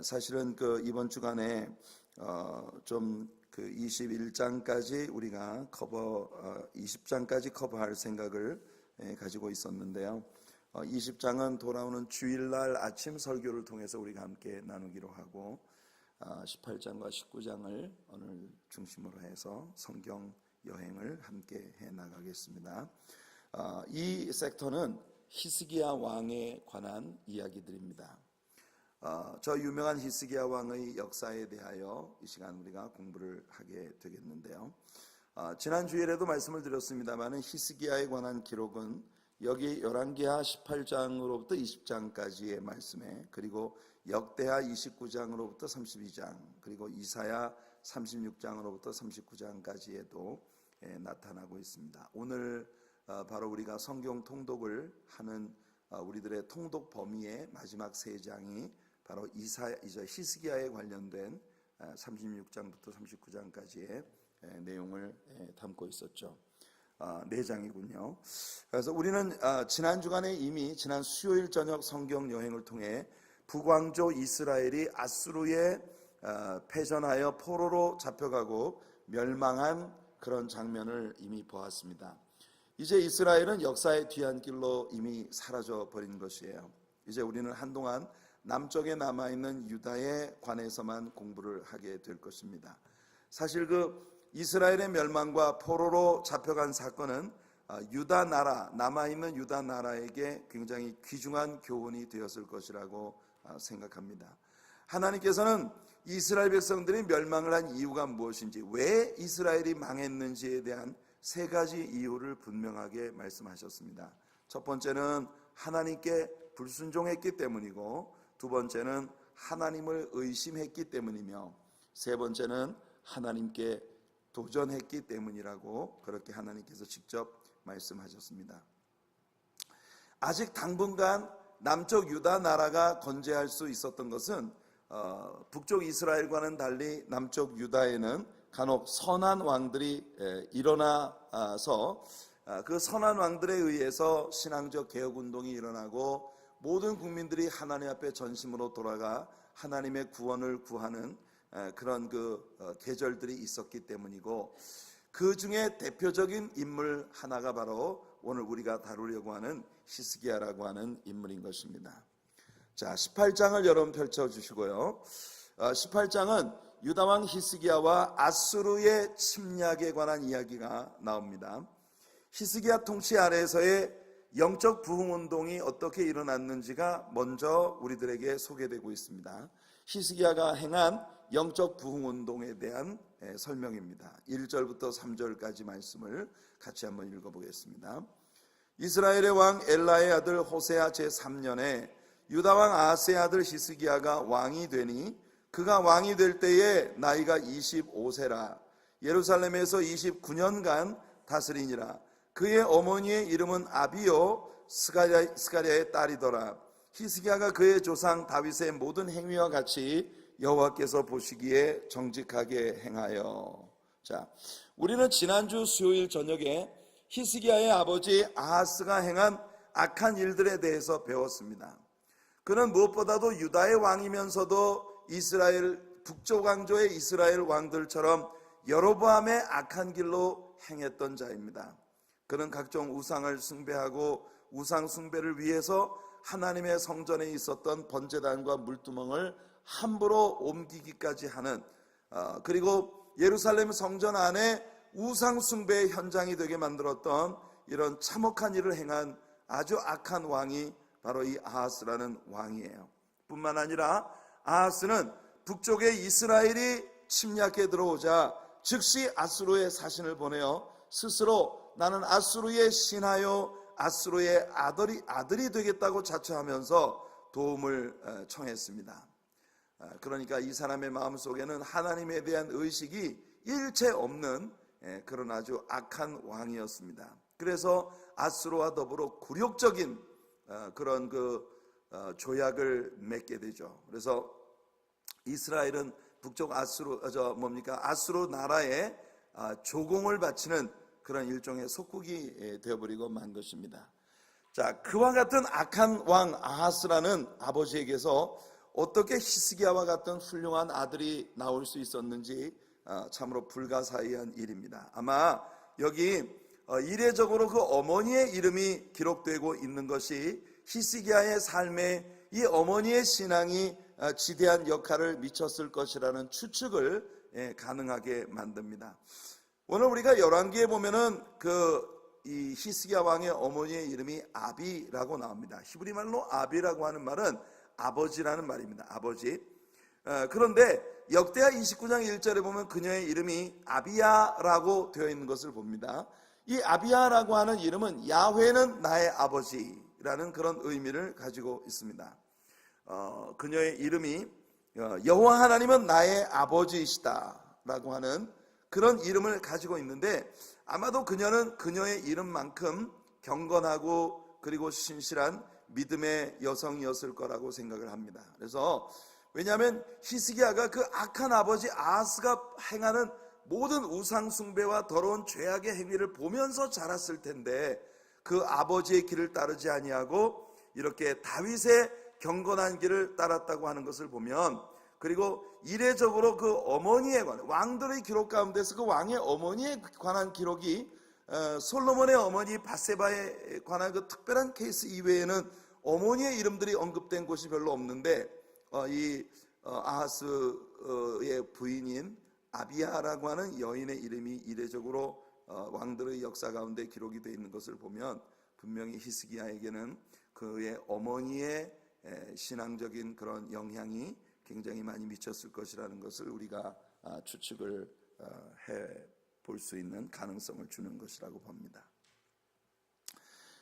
사실은 이번 주간에 좀 21장까지 우리가 20장까지 커버할 생각을 가지고 있었는데요. 20장은 돌아오는 주일날 아침 설교를 통해서 우리가 함께 나누기로 하고 18장과 19장을 오늘 중심으로 해서 성경 여행을 함께 해 나가겠습니다. 이 섹터는 히스기야 왕에 관한 이야기들입니다. 저 유명한 히스기야 왕의 역사에 대하여 이 시간 우리가 공부를 하게 되겠는데요. 지난 주일에도 말씀을 드렸습니다만 히스기야에 관한 기록은 여기 열왕기하 18장으로부터 20장까지의 말씀에, 그리고 역대하 29장으로부터 32장, 그리고 이사야 36장으로부터 39장까지에도 나타나고 있습니다. 오늘 바로 우리가 성경 통독을 하는 우리들의 통독 범위의 마지막 세 장이 바로 히스기야에 관련된 36장부터 39장까지의 내용을 담고 있었죠. 네 장이군요. 그래서 우리는 지난 주간에 이미 지난 수요일 저녁 성경 여행을 통해 북왕조 이스라엘이 아수르에 패전하여 포로로 잡혀가고 멸망한 그런 장면을 이미 보았습니다. 이제 이스라엘은 역사의 뒤안길로 이미 사라져 버린 것이에요. 이제 우리는 한동안 남쪽에 남아있는 유다에 관해서만 공부를 하게 될 것입니다. 사실 이스라엘의 멸망과 포로로 잡혀간 사건은 유다 나라, 남아있는 유다 나라에게 굉장히 귀중한 교훈이 되었을 것이라고 생각합니다. 하나님께서는 이스라엘 백성들이 멸망을 한 이유가 무엇인지, 왜 이스라엘이 망했는지에 대한 세 가지 이유를 분명하게 말씀하셨습니다. 첫 번째는 하나님께 불순종했기 때문이고, 두 번째는 하나님을 의심했기 때문이며, 세 번째는 하나님께 도전했기 때문이라고 그렇게 하나님께서 직접 말씀하셨습니다. 아직 당분간 남쪽 유다 나라가 건재할 수 있었던 것은 북쪽 이스라엘과는 달리 남쪽 유다에는 간혹 선한 왕들이 일어나서 그 선한 왕들에 의해서 신앙적 개혁운동이 일어나고 모든 국민들이 하나님 앞에 전심으로 돌아가 하나님의 구원을 구하는 그런 계절들이 있었기 때문이고, 그 중에 대표적인 인물 하나가 바로 오늘 우리가 다루려고 하는 히스기야라고 하는 인물인 것입니다. 자, 18장을 여러분 펼쳐주시고요. 18장은 유다왕 히스기야와 아수르의 침략에 관한 이야기가 나옵니다. 히스기야 통치 아래에서의 영적 부흥운동이 어떻게 일어났는지가 먼저 우리들에게 소개되고 있습니다. 히스기야가 행한 영적 부흥운동에 대한 설명입니다. 1절부터 3절까지 말씀을 같이 한번 읽어보겠습니다. 이스라엘의 왕 엘라의 아들 호세아 제3년에 유다왕 아하스의 아들 히스기야가 왕이 되니, 그가 왕이 될 때에 나이가 25세라. 예루살렘에서 29년간 다스리니라. 그의 어머니의 이름은 아비요 스가랴의 딸이더라. 히스기야가 그의 조상 다윗의 모든 행위와 같이 여호와께서 보시기에 정직하게 행하여. 자, 우리는 지난주 수요일 저녁에 히스기야의 아버지 아하스가 행한 악한 일들에 대해서 배웠습니다. 그는 무엇보다도 유다의 왕이면서도 이스라엘 북쪽 왕조의 이스라엘 왕들처럼 여로보암의 악한 길로 행했던 자입니다. 그는 각종 우상을 숭배하고 우상 숭배를 위해서 하나님의 성전에 있었던 번제단과 물두멍을 함부로 옮기기까지 하는, 그리고 예루살렘 성전 안에 우상 숭배의 현장이 되게 만들었던 이런 참혹한 일을 행한 아주 악한 왕이 바로 이 아하스라는 왕이에요. 뿐만 아니라 아하스는 북쪽에 이스라엘이 침략해 들어오자 즉시 아수르의 사신을 보내어 스스로 나는 아수르의 신하요 아수르의 아들이 되겠다고 자처하면서 도움을 청했습니다. 그러니까 이 사람의 마음속에는 하나님에 대한 의식이 일체 없는 그런 아주 악한 왕이었습니다. 그래서 아수르와 더불어 굴욕적인 그런 조약을 맺게 되죠. 그래서 이스라엘은 북쪽 아수르 나라에 조공을 바치는 그런 일종의 속국이 되어버리고 만 것입니다. 자, 그와 같은 악한 왕 아하스라는 아버지에게서 어떻게 히스기야와 같은 훌륭한 아들이 나올 수 있었는지 참으로 불가사의한 일입니다. 아마 여기 이례적으로 그 어머니의 이름이 기록되고 있는 것이 히스기야의 삶에 이 어머니의 신앙이 지대한 역할을 미쳤을 것이라는 추측을 가능하게 만듭니다. 오늘 우리가 열왕기에 보면은 이 히스기야 왕의 어머니의 이름이 아비라고 나옵니다. 히브리 말로 아비라고 하는 말은 아버지라는 말입니다. 아버지. 그런데 역대하 29장 1절에 보면 그녀의 이름이 아비야라고 되어 있는 것을 봅니다. 이 아비야라고 하는 이름은 야훼는 나의 아버지라는 그런 의미를 가지고 있습니다. 그녀의 이름이 여호와 하나님은 나의 아버지이시다 라고 하는 그런 이름을 가지고 있는데, 아마도 그녀는 그녀의 이름만큼 경건하고 그리고 신실한 믿음의 여성이었을 거라고 생각을 합니다. 그래서 왜냐하면 히스기야가 그 악한 아버지 아하스가 행하는 모든 우상 숭배와 더러운 죄악의 행위를 보면서 자랐을 텐데, 그 아버지의 길을 따르지 아니하고 이렇게 다윗의 경건한 길을 따랐다고 하는 것을 보면, 그리고 이례적으로 그 어머니에 관한 왕들의 기록 가운데서 그 왕의 어머니에 관한 기록이 솔로몬의 어머니 바세바에 관한 그 특별한 케이스 이외에는 어머니의 이름들이 언급된 곳이 별로 없는데, 이 아하스의 부인인 아비야라고 하는 여인의 이름이 이례적으로 왕들의 역사 가운데 기록이 되어 있는 것을 보면 분명히 히스기야에게는 그의 어머니의 신앙적인 그런 영향이 굉장히 많이 미쳤을 것이라는 것을 우리가 추측을 해볼 수 있는 가능성을 주는 것이라고 봅니다.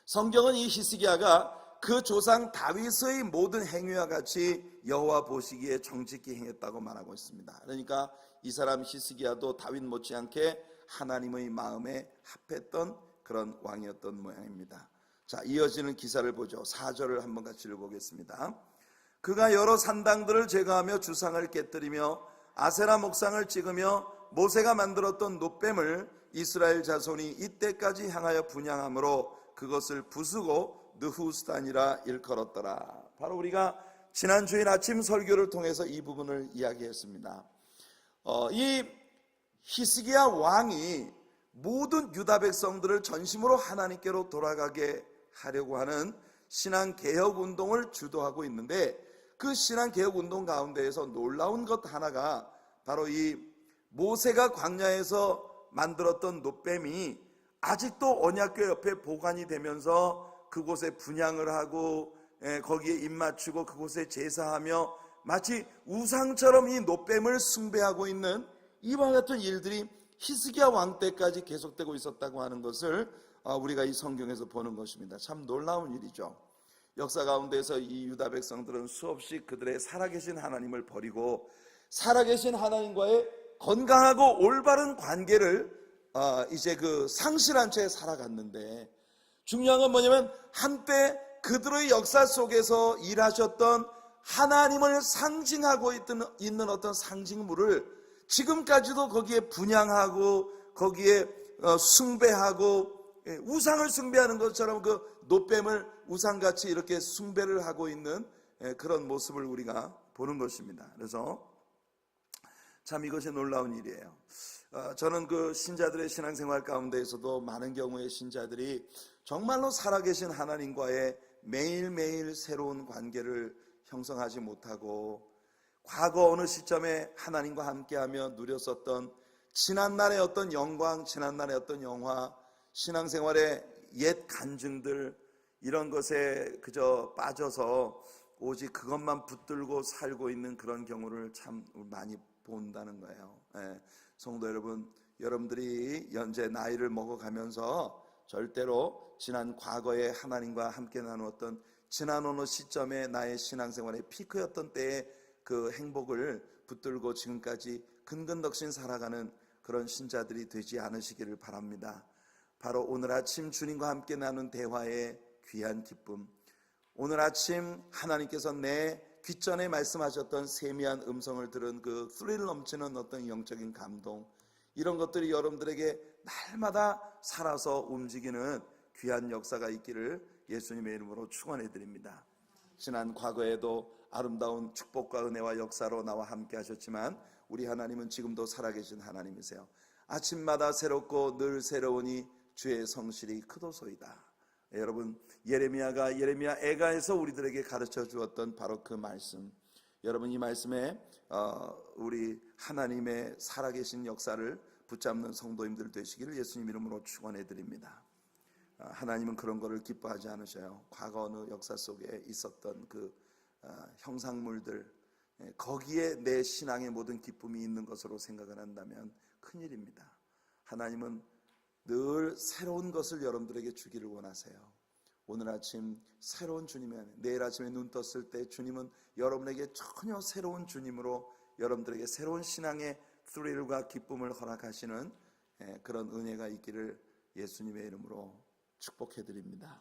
성경은 이 히스기야가 그 조상 다윗의 모든 행위와 같이 여호와 보시기에 정직히 행했다고 말하고 있습니다. 그러니까 이 사람 히스기야도 다윗 못지않게 하나님의 마음에 합했던 그런 왕이었던 모양입니다. 자, 이어지는 기사를 보죠. 4절을 한번 같이 읽어보겠습니다. 그가 여러 산당들을 제거하며 주상을 깨뜨리며 아세라 목상을 찍으며 모세가 만들었던 놋뱀을 이스라엘 자손이 이때까지 향하여 분향함으로 그것을 부수고 느후스단이라 일컬었더라. 바로 우리가 지난 주일 아침 설교를 통해서 이 부분을 이야기했습니다. 이 히스기야 왕이 모든 유다 백성들을 전심으로 하나님께로 돌아가게 하려고 하는 신앙개혁 운동을 주도하고 있는데, 그 신앙개혁 운동 가운데에서 놀라운 것 하나가 바로 이 모세가 광야에서 만들었던 놋뱀이 아직도 언약궤 옆에 보관이 되면서 그곳에 분향을 하고 거기에 입 맞추고 그곳에 제사하며 마치 우상처럼 이 놋뱀을 숭배하고 있는 이와 같은 일들이 히스기야 왕 때까지 계속되고 있었다고 하는 것을 우리가 이 성경에서 보는 것입니다. 참 놀라운 일이죠. 역사 가운데서 이 유다 백성들은 수없이 그들의 살아계신 하나님을 버리고 살아계신 하나님과의 건강하고 올바른 관계를 이제 그 상실한 채 살아갔는데, 중요한 건 뭐냐면 한때 그들의 역사 속에서 일하셨던 하나님을 상징하고 있는 어떤 상징물을 지금까지도 거기에 분향하고 거기에 숭배하고 우상을 숭배하는 것처럼 그 놋뱀을 우상같이 이렇게 숭배를 하고 있는 그런 모습을 우리가 보는 것입니다. 그래서 참 이것이 놀라운 일이에요. 저는 그 신자들의 신앙생활 가운데에서도 많은 경우에 신자들이 정말로 살아계신 하나님과의 매일매일 새로운 관계를 형성하지 못하고 과거 어느 시점에 하나님과 함께하며 누렸었던 지난날의 어떤 영광, 지난날의 어떤 영화, 신앙생활의 옛 간증들, 이런 것에 그저 빠져서 오직 그것만 붙들고 살고 있는 그런 경우를 참 많이 본다는 거예요. 성도 여러분, 여러분들이 현재 나이를 먹어가면서 절대로 지난 과거에 하나님과 함께 나누었던 지난 어느 시점에 나의 신앙생활의 피크였던 때의 그 행복을 붙들고 지금까지 근근덕신 살아가는 그런 신자들이 되지 않으시기를 바랍니다. 바로 오늘 아침 주님과 함께 나눈 대화의 귀한 기쁨, 오늘 아침 하나님께서 내 귓전에 말씀하셨던 세미한 음성을 들은 그 스릴 넘치는 어떤 영적인 감동, 이런 것들이 여러분들에게 날마다 살아서 움직이는 귀한 역사가 있기를 예수님의 이름으로 축원해 드립니다. 지난 과거에도 아름다운 축복과 은혜와 역사로 나와 함께 하셨지만 우리 하나님은 지금도 살아계신 하나님이세요. 아침마다 새롭고 늘 새로우니 주의 성실이 크도소이다. 여러분, 예레미야 애가에서 우리들에게 가르쳐 주었던 바로 그 말씀, 여러분 이 말씀에 우리 하나님의 살아계신 역사를 붙잡는 성도님들 되시기를 예수님 이름으로 축원해 드립니다. 하나님은 그런 것을 기뻐하지 않으셔요. 과거 어느 역사 속에 있었던 그 형상물들, 거기에 내 신앙의 모든 기쁨이 있는 것으로 생각을 한다면 큰일입니다. 하나님은 늘 새로운 것을 여러분들에게 주기를 원하세요. 오늘 아침 새로운 주님의 안에, 내일 아침에 눈 떴을 때 주님은 여러분에게 전혀 새로운 주님으로 여러분들에게 새로운 신앙의 스릴과 기쁨을 허락하시는 그런 은혜가 있기를 예수님의 이름으로 축복해 드립니다.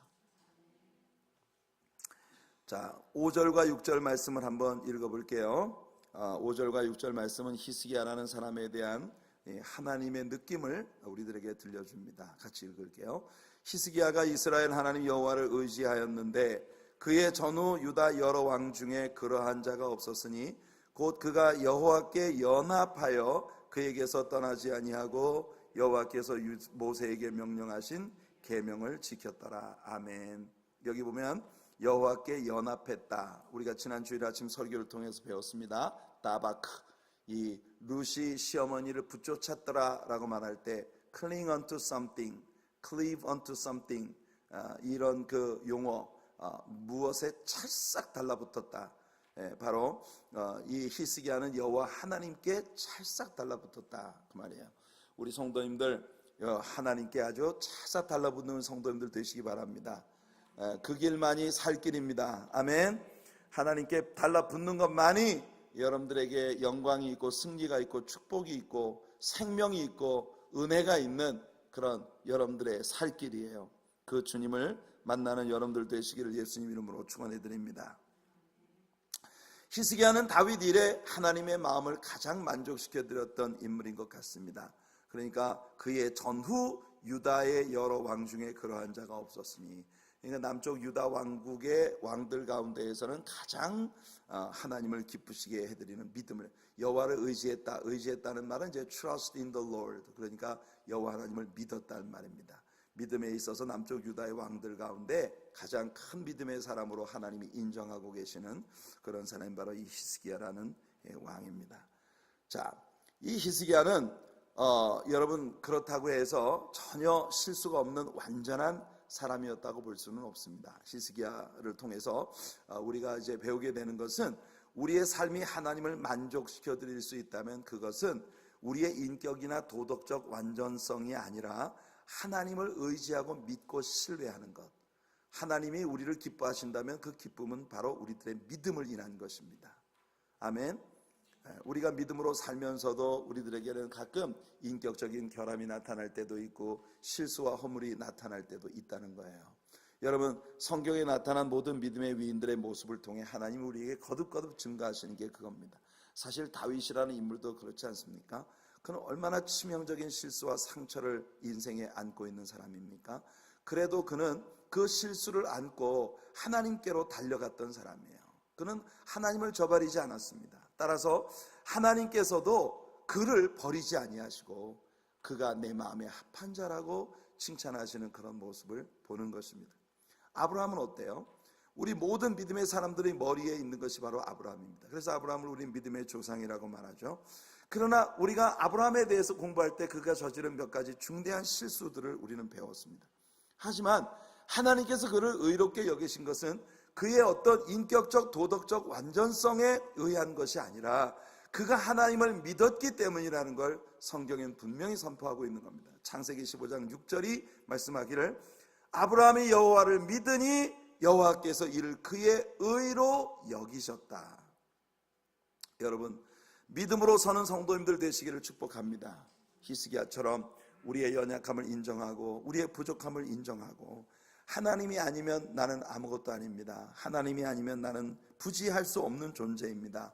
자, 5절과 6절 말씀을 한번 읽어볼게요. 5절과 6절 말씀은 히스기야라는 사람에 대한 하나님의 느낌을 우리들에게 들려줍니다. 같이 읽을게요. 히스기야가 이스라엘 하나님 여호와를 의지하였는데 그의 전후 유다 여러 왕 중에 그러한 자가 없었으니 곧 그가 여호와께 연합하여 그에게서 떠나지 아니하고 여호와께서 모세에게 명령하신 계명을 지켰더라. 아멘. 여기 보면 여호와께 연합했다. 우리가 지난 주일 아침 설교를 통해서 배웠습니다. 다바크, 이 루시 시어머니를 붙쫓았더라 라고 말할 때 cling unto something, cleave unto something, 이런 그 용어, 무엇에 찰싹 달라붙었다. 바로 이 히스기야는 여호와 하나님께 찰싹 달라붙었다 그 말이에요. 우리 성도님들 하나님께 아주 찰싹 달라붙는 성도님들 되시기 바랍니다. 그 길만이 살 길입니다. 아멘. 하나님께 달라붙는 것만이 여러분들에게 영광이 있고 승리가 있고 축복이 있고 생명이 있고 은혜가 있는 그런 여러분들의 살 길이에요. 그 주님을 만나는 여러분들 되시기를 예수님 이름으로 축원해 드립니다. 히스기야는 다윗 이래 하나님의 마음을 가장 만족시켜 드렸던 인물인 것 같습니다. 그러니까 그의 전후 유다의 여러 왕 중에 그러한 자가 없었으니, 그러니까 남쪽 유다 왕국의 왕들 가운데에서는 가장 하나님을 기쁘시게 해드리는 믿음을, 여호와를 의지했다는 말은 이제 trust in the Lord, 그러니까 여호와 하나님을 믿었다는 말입니다. 믿음에 있어서 남쪽 유다의 왕들 가운데 가장 큰 믿음의 사람으로 하나님이 인정하고 계시는 그런 사람이 바로 이 히스기야라는 왕입니다. 자, 이 히스기야는 여러분 그렇다고 해서 전혀 실수가 없는 완전한 사람이었다고 볼 수는 없습니다. 히스기야를 통해서 우리가 이제 배우게 되는 것은 우리의 삶이 하나님을 만족시켜 드릴 수 있다면 그것은 우리의 인격이나 도덕적 완전성이 아니라 하나님을 의지하고 믿고 신뢰하는 것. 하나님이 우리를 기뻐하신다면 그 기쁨은 바로 우리들의 믿음을 인한 것입니다. 아멘. 우리가 믿음으로 살면서도 우리들에게는 가끔 인격적인 결함이 나타날 때도 있고 실수와 허물이 나타날 때도 있다는 거예요. 여러분, 성경에 나타난 모든 믿음의 위인들의 모습을 통해 하나님이 우리에게 거듭거듭 증거하시는 게 그겁니다. 사실 다윗이라는 인물도 그렇지 않습니까? 그는 얼마나 치명적인 실수와 상처를 인생에 안고 있는 사람입니까? 그래도 그는 그 실수를 안고 하나님께로 달려갔던 사람이에요. 그는 하나님을 저버리지 않았습니다. 따라서 하나님께서도 그를 버리지 아니하시고 그가 내 마음에 합한 자라고 칭찬하시는 그런 모습을 보는 것입니다. 아브라함은 어때요? 우리 모든 믿음의 사람들의 머리에 있는 것이 바로 아브라함입니다. 그래서 아브라함을 우리 믿음의 조상이라고 말하죠. 그러나 우리가 아브라함에 대해서 공부할 때 그가 저지른 몇 가지 중대한 실수들을 우리는 배웠습니다. 하지만 하나님께서 그를 의롭게 여기신 것은 그의 어떤 인격적 도덕적 완전성에 의한 것이 아니라 그가 하나님을 믿었기 때문이라는 걸 성경엔 분명히 선포하고 있는 겁니다. 창세기 15장 6절이 말씀하기를 아브라함이 여호와를 믿으니 여호와께서 이를 그의 의로 여기셨다. 여러분, 믿음으로 서는 성도님들 되시기를 축복합니다. 히스기야처럼 우리의 연약함을 인정하고 우리의 부족함을 인정하고 하나님이 아니면 나는 아무것도 아닙니다. 하나님이 아니면 나는 부지할 수 없는 존재입니다.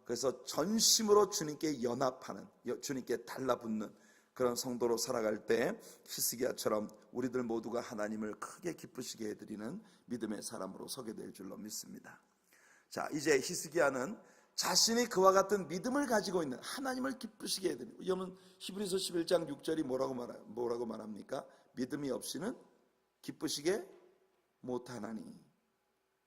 그래서 전심으로 주님께 연합하는, 주님께 달라붙는 그런 성도로 살아갈 때 히스기야처럼 우리들 모두가 하나님을 크게 기쁘시게 해드리는 믿음의 사람으로 서게 될 줄로 믿습니다. 자, 이제 히스기야는 자신이 그와 같은 믿음을 가지고 있는, 하나님을 기쁘시게 해야 됩니다. 여러분 히브리서 11장 6절이 뭐라고 말합니까? 믿음이 없이는 기쁘시게 못하나니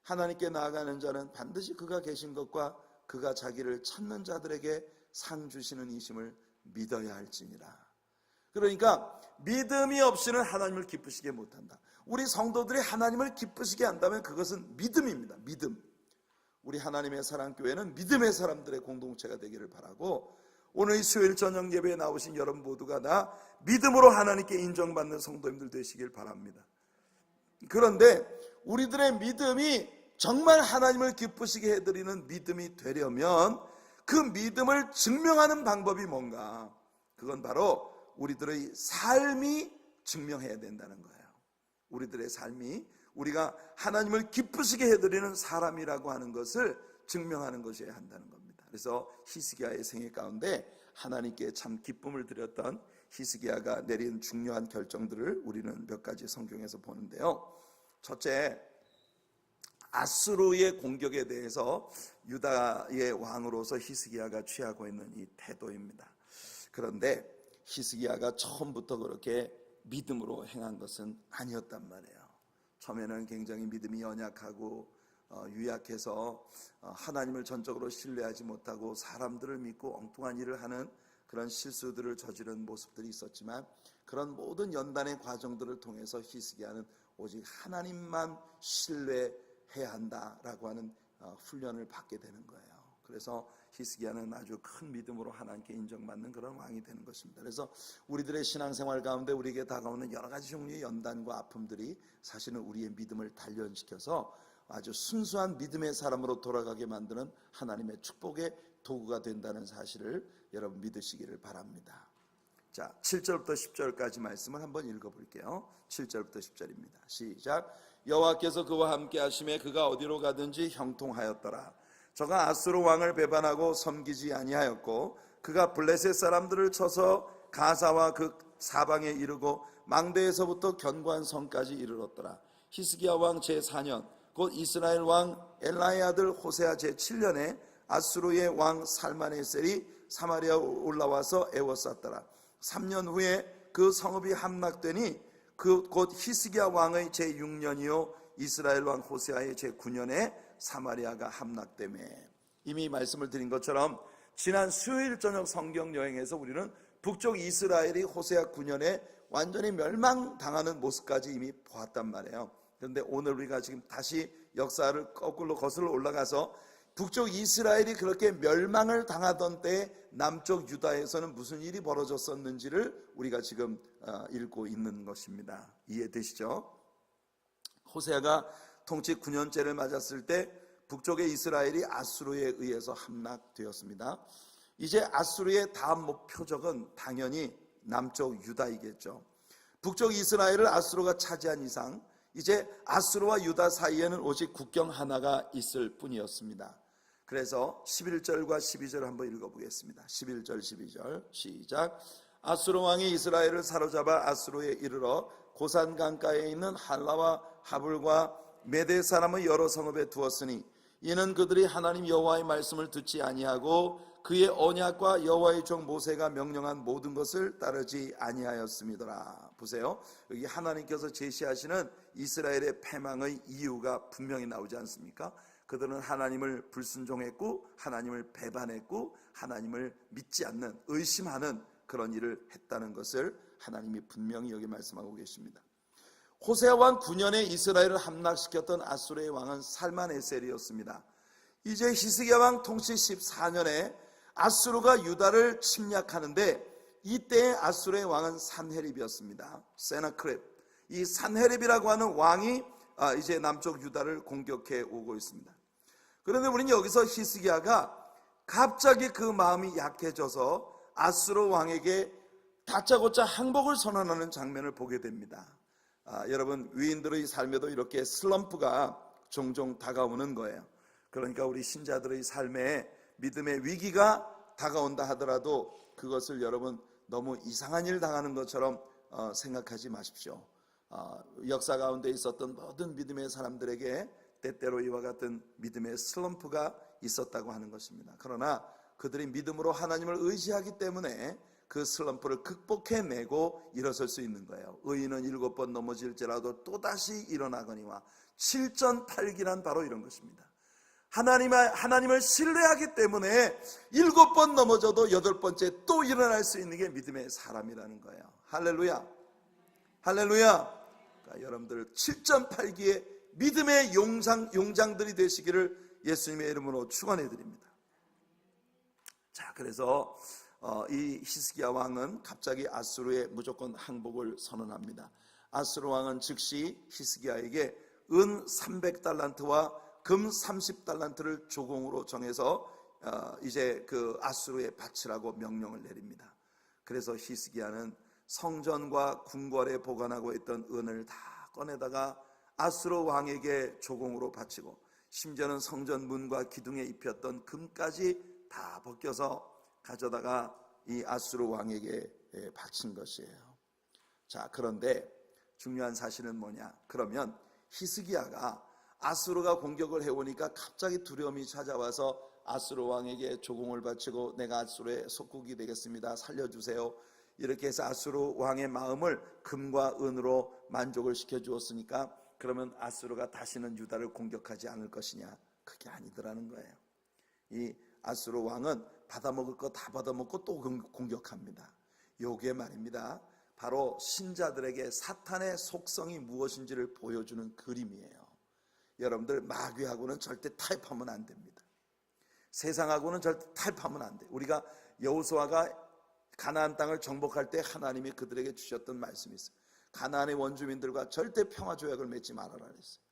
하나님께 나아가는 자는 반드시 그가 계신 것과 그가 자기를 찾는 자들에게 상 주시는 이심을 믿어야 할지니라. 그러니까 믿음이 없이는 하나님을 기쁘시게 못한다. 우리 성도들이 하나님을 기쁘시게 한다면 그것은 믿음입니다. 믿음. 우리 하나님의 사랑교회는 믿음의 사람들의 공동체가 되기를 바라고, 오늘 이 수요일 저녁 예배에 나오신 여러분 모두가 다 믿음으로 하나님께 인정받는 성도님들 되시길 바랍니다. 그런데 우리들의 믿음이 정말 하나님을 기쁘시게 해드리는 믿음이 되려면 그 믿음을 증명하는 방법이 뭔가? 그건 바로 우리들의 삶이 증명해야 된다는 거예요. 우리들의 삶이 우리가 하나님을 기쁘시게 해드리는 사람이라고 하는 것을 증명하는 것이어야 한다는 겁니다. 그래서 히스기야의 생애 가운데 하나님께 참 기쁨을 드렸던 히스기야가 내린 중요한 결정들을 우리는 몇 가지 성경에서 보는데요. 첫째, 아수르의 공격에 대해서 유다의 왕으로서 히스기야가 취하고 있는 이 태도입니다. 그런데 히스기야가 처음부터 그렇게 믿음으로 행한 것은 아니었단 말이에요. 처음에는 굉장히 믿음이 연약하고 유약해서 하나님을 전적으로 신뢰하지 못하고 사람들을 믿고 엉뚱한 일을 하는 그런 실수들을 저지른 모습들이 있었지만, 그런 모든 연단의 과정들을 통해서 히스기야는 오직 하나님만 신뢰해야 한다라고 하는 훈련을 받게 되는 거예요. 그래서 히스기야는 아주 큰 믿음으로 하나님께 인정받는 그런 왕이 되는 것입니다. 그래서 우리들의 신앙생활 가운데 우리에게 다가오는 여러 가지 종류의 연단과 아픔들이 사실은 우리의 믿음을 단련시켜서 아주 순수한 믿음의 사람으로 돌아가게 만드는 하나님의 축복의 도구가 된다는 사실을 여러분 믿으시기를 바랍니다. 자, 7절부터 10절까지 말씀을 한번 읽어볼게요. 7절부터 10절입니다. 시작. 여호와께서 그와 함께 하심에 그가 어디로 가든지 형통하였더라. 저가 아수르 왕을 배반하고 섬기지 아니하였고, 그가 블레셋 사람들을 쳐서 가사와 그 사방에 이르고 망대에서부터 견고한 성까지 이르렀더라. 히스기야 왕 제4년 곧 이스라엘 왕 엘라의 아들 호세아 제7년에 아수르의 왕 살마네셀이 사마리아 올라와서 애워쌌더라. 3년 후에 그 성읍이 함락되니 그 곧 히스기야 왕의 제6년이요 이스라엘 왕 호세아의 제9년에 사마리아가 함락되매. 이미 말씀을 드린 것처럼 지난 수요일 저녁 성경 여행에서 우리는 북쪽 이스라엘이 호세아 9년에 완전히 멸망당하는 모습까지 이미 보았단 말이에요. 그런데 오늘 우리가 지금 다시 역사를 거꾸로 거슬러 올라가서 북쪽 이스라엘이 그렇게 멸망을 당하던 때 남쪽 유다에서는 무슨 일이 벌어졌었는지를 우리가 지금 읽고 있는 것입니다. 이해되시죠? 호세아가 통치 9년째를 맞았을 때 북쪽의 이스라엘이 아수르에 의해서 함락되었습니다. 이제 아수르의 다음 목표적은 당연히 남쪽 유다이겠죠. 북쪽 이스라엘을 아수르가 차지한 이상 이제 아수르와 유다 사이에는 오직 국경 하나가 있을 뿐이었습니다. 그래서 11절과 12절을 한번 읽어보겠습니다. 11절 12절 시작. 아수르 왕이 이스라엘을 사로잡아 아수르에 이르러 고산 강가에 있는 할라와 하불과 메대 사람의 여러 성읍에 두었으니 이는 그들이 하나님 여호와의 말씀을 듣지 아니하고 그의 언약과 여호와의 종 모세가 명령한 모든 것을 따르지 아니하였음이더라. 보세요. 여기 하나님께서 제시하시는 이스라엘의 패망의 이유가 분명히 나오지 않습니까? 그들은 하나님을 불순종했고 하나님을 배반했고 하나님을 믿지 않는, 의심하는 그런 일을 했다는 것을 하나님이 분명히 여기 말씀하고 계십니다. 호세아 왕 9년에 이스라엘을 함락시켰던 아수르의 왕은 살만에셀이었습니다. 이제 히스기야 왕 통치 14년에 아수르가 유다를 침략하는데 이때의 아수르의 왕은 산헤립이었습니다. 세나크렙. 이 산헤립이라고 하는 왕이 이제 남쪽 유다를 공격해 오고 있습니다. 그런데 우리는 여기서 히스기야가 갑자기 그 마음이 약해져서 아수르 왕에게 다짜고짜 항복을 선언하는 장면을 보게 됩니다. 여러분, 위인들의 삶에도 이렇게 슬럼프가 종종 다가오는 거예요. 그러니까 우리 신자들의 삶에 믿음의 위기가 다가온다 하더라도 그것을 여러분 너무 이상한 일 당하는 것처럼 생각하지 마십시오. 역사 가운데 있었던 모든 믿음의 사람들에게 때때로 이와 같은 믿음의 슬럼프가 있었다고 하는 것입니다. 그러나 그들이 믿음으로 하나님을 의지하기 때문에 그 슬럼프를 극복해내고 일어설 수 있는 거예요. 의인은 7번 넘어질지라도 또다시 일어나거니와 7전8기란 바로 이런 것입니다. 하나님을 신뢰하기 때문에 7번 넘어져도 8번째 또 일어날 수 있는 게 믿음의 사람이라는 거예요. 할렐루야, 할렐루야. 그러니까 여러분들 7전8기의 믿음의 용장들이 되시기를 예수님의 이름으로 축원해 드립니다. 자, 그래서 이 히스기야 왕은 갑자기 아수르의 무조건 항복을 선언합니다. 아수르 왕은 즉시 히스기야에게 은 300달란트와 금 30달란트를 조공으로 정해서 이제 그 아수르에 바치라고 명령을 내립니다. 그래서 히스기야는 성전과 궁궐에 보관하고 있던 은을 다 꺼내다가 아수르 왕에게 조공으로 바치고, 심지어는 성전 문과 기둥에 입혔던 금까지 다 벗겨서 가져다가 이 아수르 왕에게 바친 것이에요. 자, 그런데 중요한 사실은 뭐냐? 그러면 히스기야가 아수르가 공격을 해오니까 갑자기 두려움이 찾아와서 아수르 왕에게 조공을 바치고 내가 아수르의 속국이 되겠습니다, 살려주세요, 이렇게 해서 아수르 왕의 마음을 금과 은으로 만족을 시켜주었으니까 그러면 아수르가 다시는 유다를 공격하지 않을 것이냐? 그게 아니더라는 거예요. 이 아수르 왕은 받아먹을 거 다 받아먹고 또 공격합니다. 요게 말입니다, 바로 신자들에게 사탄의 속성이 무엇인지를 보여주는 그림이에요. 여러분들, 마귀하고는 절대 타협하면 안 됩니다. 세상하고는 절대 타협하면 안 돼요. 우리가 여호수아가 가나안 땅을 정복할 때 하나님이 그들에게 주셨던 말씀이 있어요. 가나안의 원주민들과 절대 평화 조약을 맺지 말아라 그랬어요.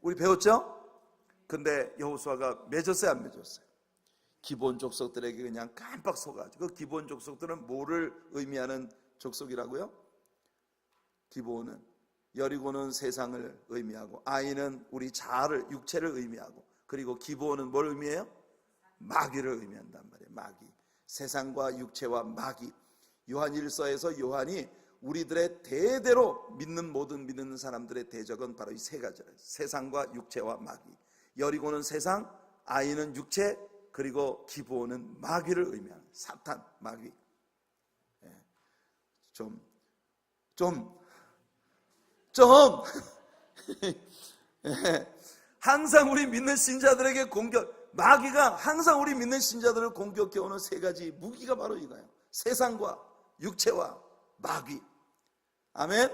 우리 배웠죠? 근데 여호수아가 맺었어요, 안 맺었어요? 기본 족속들에게 그냥 깜빡 속아가지고. 그 기본 족속들은 뭐를 의미하는 족속이라고요? 기본은 여리고는 세상을 의미하고, 아이는 우리 자아를, 육체를 의미하고, 그리고 기본은 뭘 의미해요? 마귀를 의미한단 말이에요. 마귀, 세상과 육체와 마귀. 요한일서에서 요한이 우리들의 대대로 믿는 모든 믿는 사람들의 대적은 바로 이 세 가지예요. 세상과 육체와 마귀. 여리고는 세상, 아이는 육체, 그리고 기브온은 마귀를 의미하는 사탄, 마귀. 항상 우리 믿는 신자들에게 마귀가 항상 우리 믿는 신자들을 공격해오는 세 가지 무기가 바로 이거예요. 세상과 육체와 마귀. 아멘.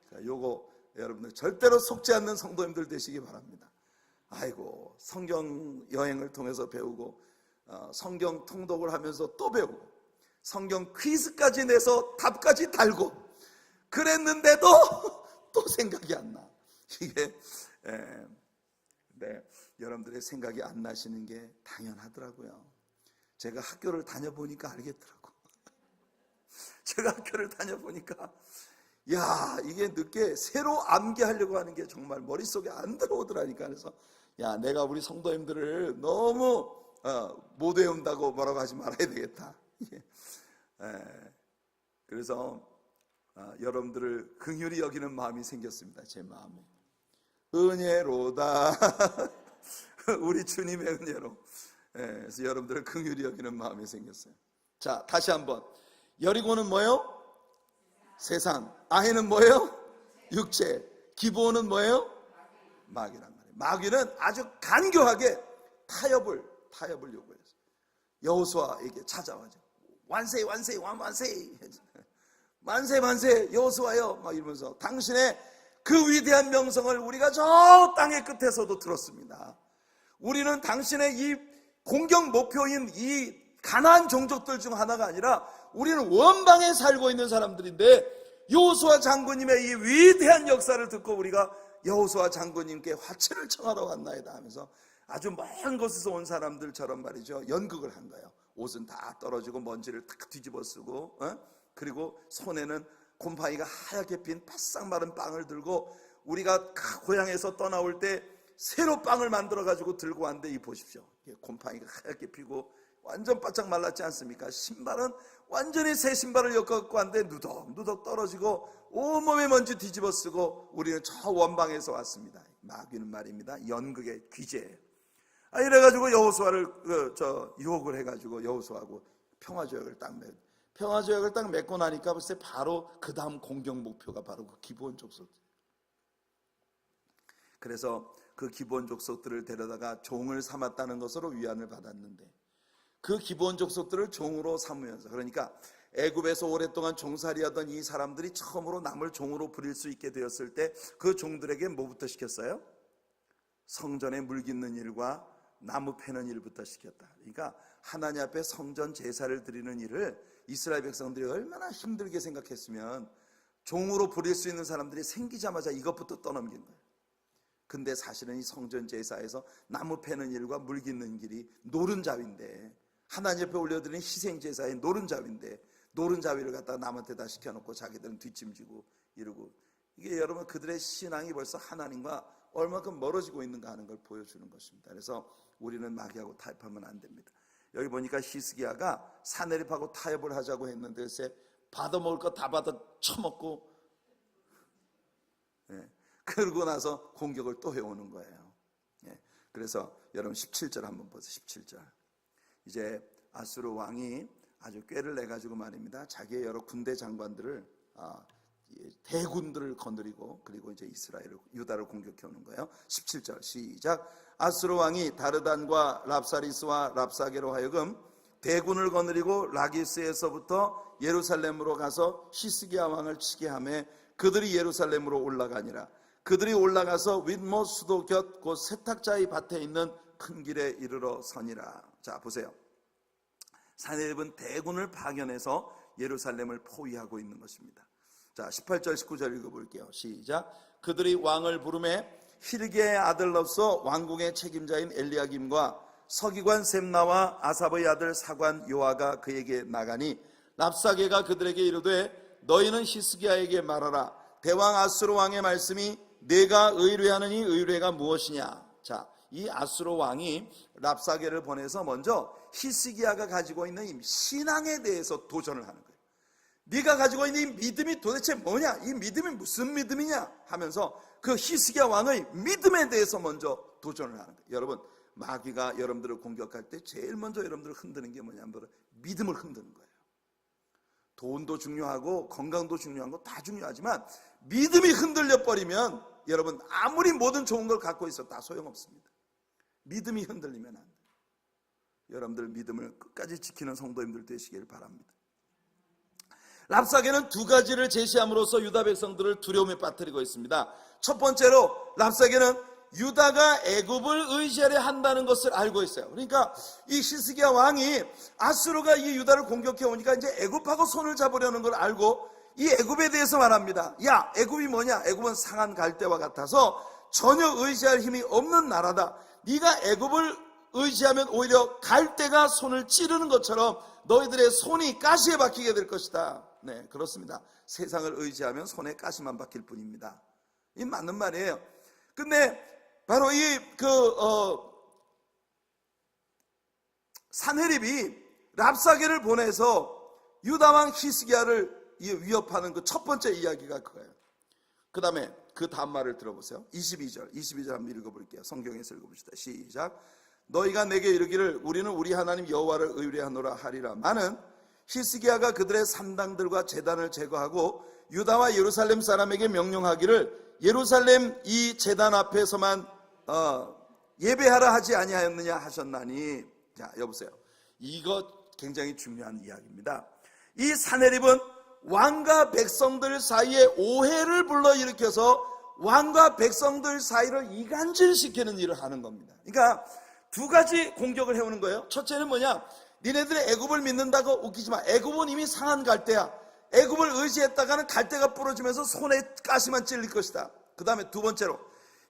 자, 요거 여러분들 절대로 속지 않는 성도님들 되시기 바랍니다. 아이고, 성경 여행을 통해서 배우고, 성경 통독을 하면서 또 배우고, 성경 퀴즈까지 내서 답까지 달고 그랬는데도 또 생각이 안 나. 이게 여러분들의 생각이 안 나시는 게 당연하더라고요. 제가 학교를 다녀보니까 알겠더라고. 제가 학교를 다녀보니까 야, 이게 늦게 새로 암기하려고 하는 게 정말 머릿속에 안 들어오더라니까. 그래서 야, 내가 우리 성도님들을 너무 못 외운다고 뭐라고 하지 말아야 되겠다. 그래서 여러분들을 긍휼히 여기는 마음이 생겼습니다. 제 마음에. 은혜로다. 우리 주님의 은혜로. 그래서 여러분들을 긍휼히 여기는 마음이 생겼어요. 자, 다시 한번. 여리고는 뭐예요? 세상. 아이는 뭐예요? 육체. 기브온은 뭐예요? 마귀란 말이에요. 마귀는 아주 간교하게 타협을 요구했어요. 여호수아에게 찾아와죠. 완세 여호수아요, 막 이러면서 당신의 그 위대한 명성을 우리가 저 땅의 끝에서도 들었습니다. 우리는 당신의 이 공격 목표인 이 가나안 종족들 중 하나가 아니라 우리는 원방에 살고 있는 사람들인데, 여호수아 장군님의 이 위대한 역사를 듣고 우리가 여호수아 장군님께 화채를 청하러 왔나이다 하면서 아주 먼 곳에서 온 사람들처럼 말이죠, 연극을 한 거예요. 옷은 다 떨어지고 먼지를 탁 뒤집어 쓰고, 그리고 손에는 곰팡이가 하얗게 핀 바싹 마른 빵을 들고, 우리가 고향에서 떠나올 때 새로 빵을 만들어 가지고 들고 왔는데, 이 보십시오, 곰팡이가 하얗게 피고 완전 바짝 말랐지 않습니까? 신발은 완전히 새 신발을 엮어갖고 왔는데 누덕누덕 떨어지고 온몸에 먼지 뒤집어 쓰고 우리는 저 원방에서 왔습니다. 마귀는 말입니다, 연극의 귀재예요. 이래가지고 여호수아를 유혹을 해가지고 여호수아하고 평화조약을 딱 맺고 나니까 글쎄 바로 그 다음 공격 목표가 바로 그 기브온 족속. 그래서 그 기브온 족속들을 데려다가 종을 삼았다는 것으로 위안을 받았는데, 그 기브온 족속들을 종으로 삼으면서, 그러니까 애굽에서 오랫동안 종살이하던 이 사람들이 처음으로 남을 종으로 부릴 수 있게 되었을 때 그 종들에게 뭐부터 시켰어요? 성전에 물 깃는 일과 나무 패는 일부터 시켰다. 그러니까 하나님 앞에 성전 제사를 드리는 일을 이스라엘 백성들이 얼마나 힘들게 생각했으면 종으로 부릴 수 있는 사람들이 생기자마자 이것부터 떠넘긴 거예요. 근데 사실은 이 성전 제사에서 나무 패는 일과 물 깃는 길이 노른자위인데, 하나님 앞에 올려드리는 희생 제사의 노른자위인데, 노른자위를 갖다가 남한테 다 시켜놓고 자기들은 뒷짐지고 이러고, 이게 여러분 그들의 신앙이 벌써 하나님과 얼마큼 멀어지고 있는가 하는 걸 보여주는 것입니다. 그래서 우리는 마귀하고 타협하면 안 됩니다. 여기 보니까 히스기야가 사내립하고 타협을 하자고 했는데 글쎄 받아먹을 거 다 받아 처먹고, 그러고 나서 공격을 또 해오는 거예요. 그래서 여러분 17절 한번 보세요. 17절. 이제 아수르 왕이 아주 꾀를 내가지고 말입니다, 자기의 여러 군대 장관들을 대군들을 거느리고 그리고 이제 이스라엘을, 유다를 공격해 오는 거예요. 17절 시작. 아수르 왕이 다르단과 랍사리스와 랍사게로 하여금 대군을 거느리고 라기스에서부터 예루살렘으로 가서 히스기야 왕을 치게 하며 그들이 예루살렘으로 올라가니라. 그들이 올라가서 윗못 수도 곁 곧 세탁자의 밭에 있는 큰 길에 이르러 서니라. 자 보세요. 사내립은 대군을 파견해서 예루살렘을 포위하고 있는 것입니다. 자 18절 19절 읽어볼게요. 시작. 그들이 왕을 부르매 힐기의 아들로서 왕궁의 책임자인 엘리야김과 서기관 셈나와 아삽의 아들 사관 요아가 그에게 나가니 랍사게가 그들에게 이르되 너희는 히스기야에게 말하라. 대왕 아수르 왕의 말씀이 내가 의뢰하는 이 의뢰가 무엇이냐. 자, 이 아수르 왕이 랍사게를 보내서 먼저 히스기야가 가지고 있는 이 신앙에 대해서 도전을 하는 거예요. 네가 가지고 있는 이 믿음이 도대체 뭐냐, 이 믿음이 무슨 믿음이냐 하면서 그 히스기야 왕의 믿음에 대해서 먼저 도전을 하는 거예요. 여러분, 마귀가 여러분들을 공격할 때 제일 먼저 여러분들을 흔드는 게 뭐냐면 믿음을 흔드는 거예요. 돈도 중요하고 건강도 중요한 거 다 중요하지만 믿음이 흔들려 버리면 여러분 아무리 모든 좋은 걸 갖고 있어도 다 소용없습니다. 믿음이 흔들리면 안 돼요. 여러분들 믿음을 끝까지 지키는 성도님들 되시길 바랍니다. 랍사게는 두 가지를 제시함으로써 유다 백성들을 두려움에 빠뜨리고 있습니다. 첫 번째로 랍사게는 유다가 애굽을 의지하려 한다는 것을 알고 있어요. 그러니까 이 히스기야 왕이 아수르가 이 유다를 공격해 오니까 이제 애굽하고 손을 잡으려는 걸 알고 이 애굽에 대해서 말합니다. 야, 애굽이 뭐냐? 애굽은 상한 갈대와 같아서 전혀 의지할 힘이 없는 나라다. 네가 애굽을 의지하면 오히려 갈대가 손을 찌르는 것처럼 너희들의 손이 가시에 박히게 될 것이다. 네, 그렇습니다. 세상을 의지하면 손에 가시만 박힐 뿐입니다. 이 맞는 말이에요. 근데 바로 사내립이 랍사게를 보내서 유다왕 히스기야를 위협하는 그 첫 번째 이야기가 그거예요. 그 다음에 그 다음 말을 들어보세요. 22절 한번 읽어볼게요. 성경에서 읽어봅시다. 시작. 너희가 내게 이르기를 우리는 우리 하나님 여호와를 의뢰하노라 하리라. 마는 히스기야가 그들의 산당들과 제단을 제거하고 유다와 예루살렘 사람에게 명령하기를 예루살렘 이 제단 앞에서만 예배하라 하지 아니하였느냐 하셨나니. 자, 여보세요. 이거 굉장히 중요한 이야기입니다. 이 사내립은 왕과 백성들 사이에 오해를 불러일으켜서 왕과 백성들 사이를 이간질시키는 일을 하는 겁니다. 그러니까 두 가지 공격을 해오는 거예요. 첫째는 뭐냐? 니네들이 애굽을 믿는다고 웃기지 마. 애굽은 이미 상한 갈대야. 애굽을 의지했다가는 갈대가 부러지면서 손에 가시만 찔릴 것이다. 그 다음에 두 번째로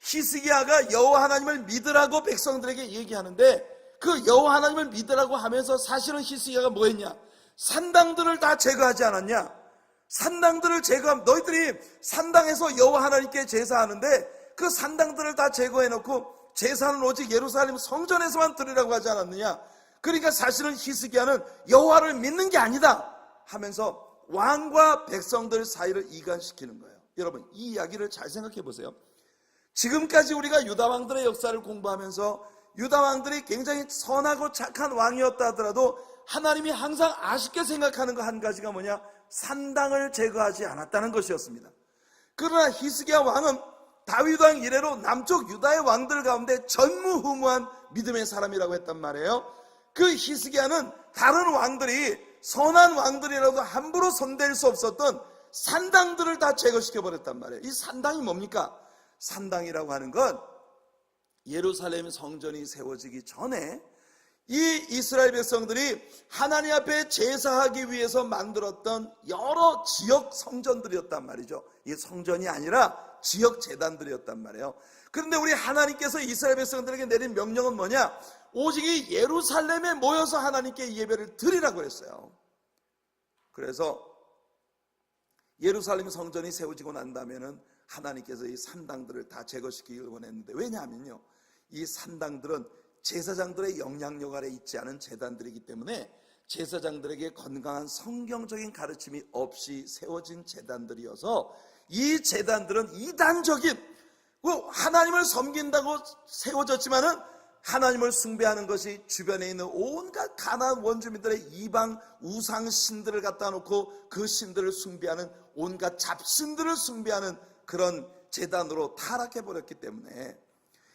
히스기야가 여호와 하나님을 믿으라고 백성들에게 얘기하는데 그 여호와 하나님을 믿으라고 하면서 사실은 히스기야가 뭐 했냐? 산당들을 다 제거하지 않았냐? 산당들을 제거하면 너희들이 산당에서 여호와 하나님께 제사하는데 그 산당들을 다 제거해놓고 제사는 오직 예루살렘 성전에서만 드리라고 하지 않았느냐? 그러니까 사실은 히스기야는 여호와를 믿는 게 아니다 하면서 왕과 백성들 사이를 이간시키는 거예요. 여러분, 이 이야기를 잘 생각해 보세요. 지금까지 우리가 유다 왕들의 역사를 공부하면서 유다 왕들이 굉장히 선하고 착한 왕이었다 하더라도 하나님이 항상 아쉽게 생각하는 거 한 가지가 뭐냐? 산당을 제거하지 않았다는 것이었습니다. 그러나 히스기야 왕은 다윗 왕 이래로 남쪽 유다의 왕들 가운데 전무후무한 믿음의 사람이라고 했단 말이에요. 그 히스기야는 다른 왕들이 선한 왕들이라도 함부로 손댈 수 없었던 산당들을 다 제거시켜버렸단 말이에요. 이 산당이 뭡니까? 산당이라고 하는 건 예루살렘 성전이 세워지기 전에 이 이스라엘 백성들이 하나님 앞에 제사하기 위해서 만들었던 여러 지역 성전들이었단 말이죠. 이 성전이 아니라 지역 제단들이었단 말이에요. 그런데 우리 하나님께서 이스라엘 백성들에게 내린 명령은 뭐냐? 오직 이 예루살렘에 모여서 하나님께 예배를 드리라고 했어요. 그래서 예루살렘 성전이 세워지고 난 다음에는 하나님께서 이 산당들을 다 제거시키기를 원했는데, 왜냐하면요, 이 산당들은 제사장들의 영향력 아래 있지 않은 제단들이기 때문에 제사장들에게 건강한 성경적인 가르침이 없이 세워진 제단들이어서 이 제단들은 이단적인, 하나님을 섬긴다고 세워졌지만은 하나님을 숭배하는 것이 주변에 있는 온갖 가나안 원주민들의 이방 우상 신들을 갖다 놓고 그 신들을 숭배하는 온갖 잡신들을 숭배하는 그런 제단으로 타락해버렸기 때문에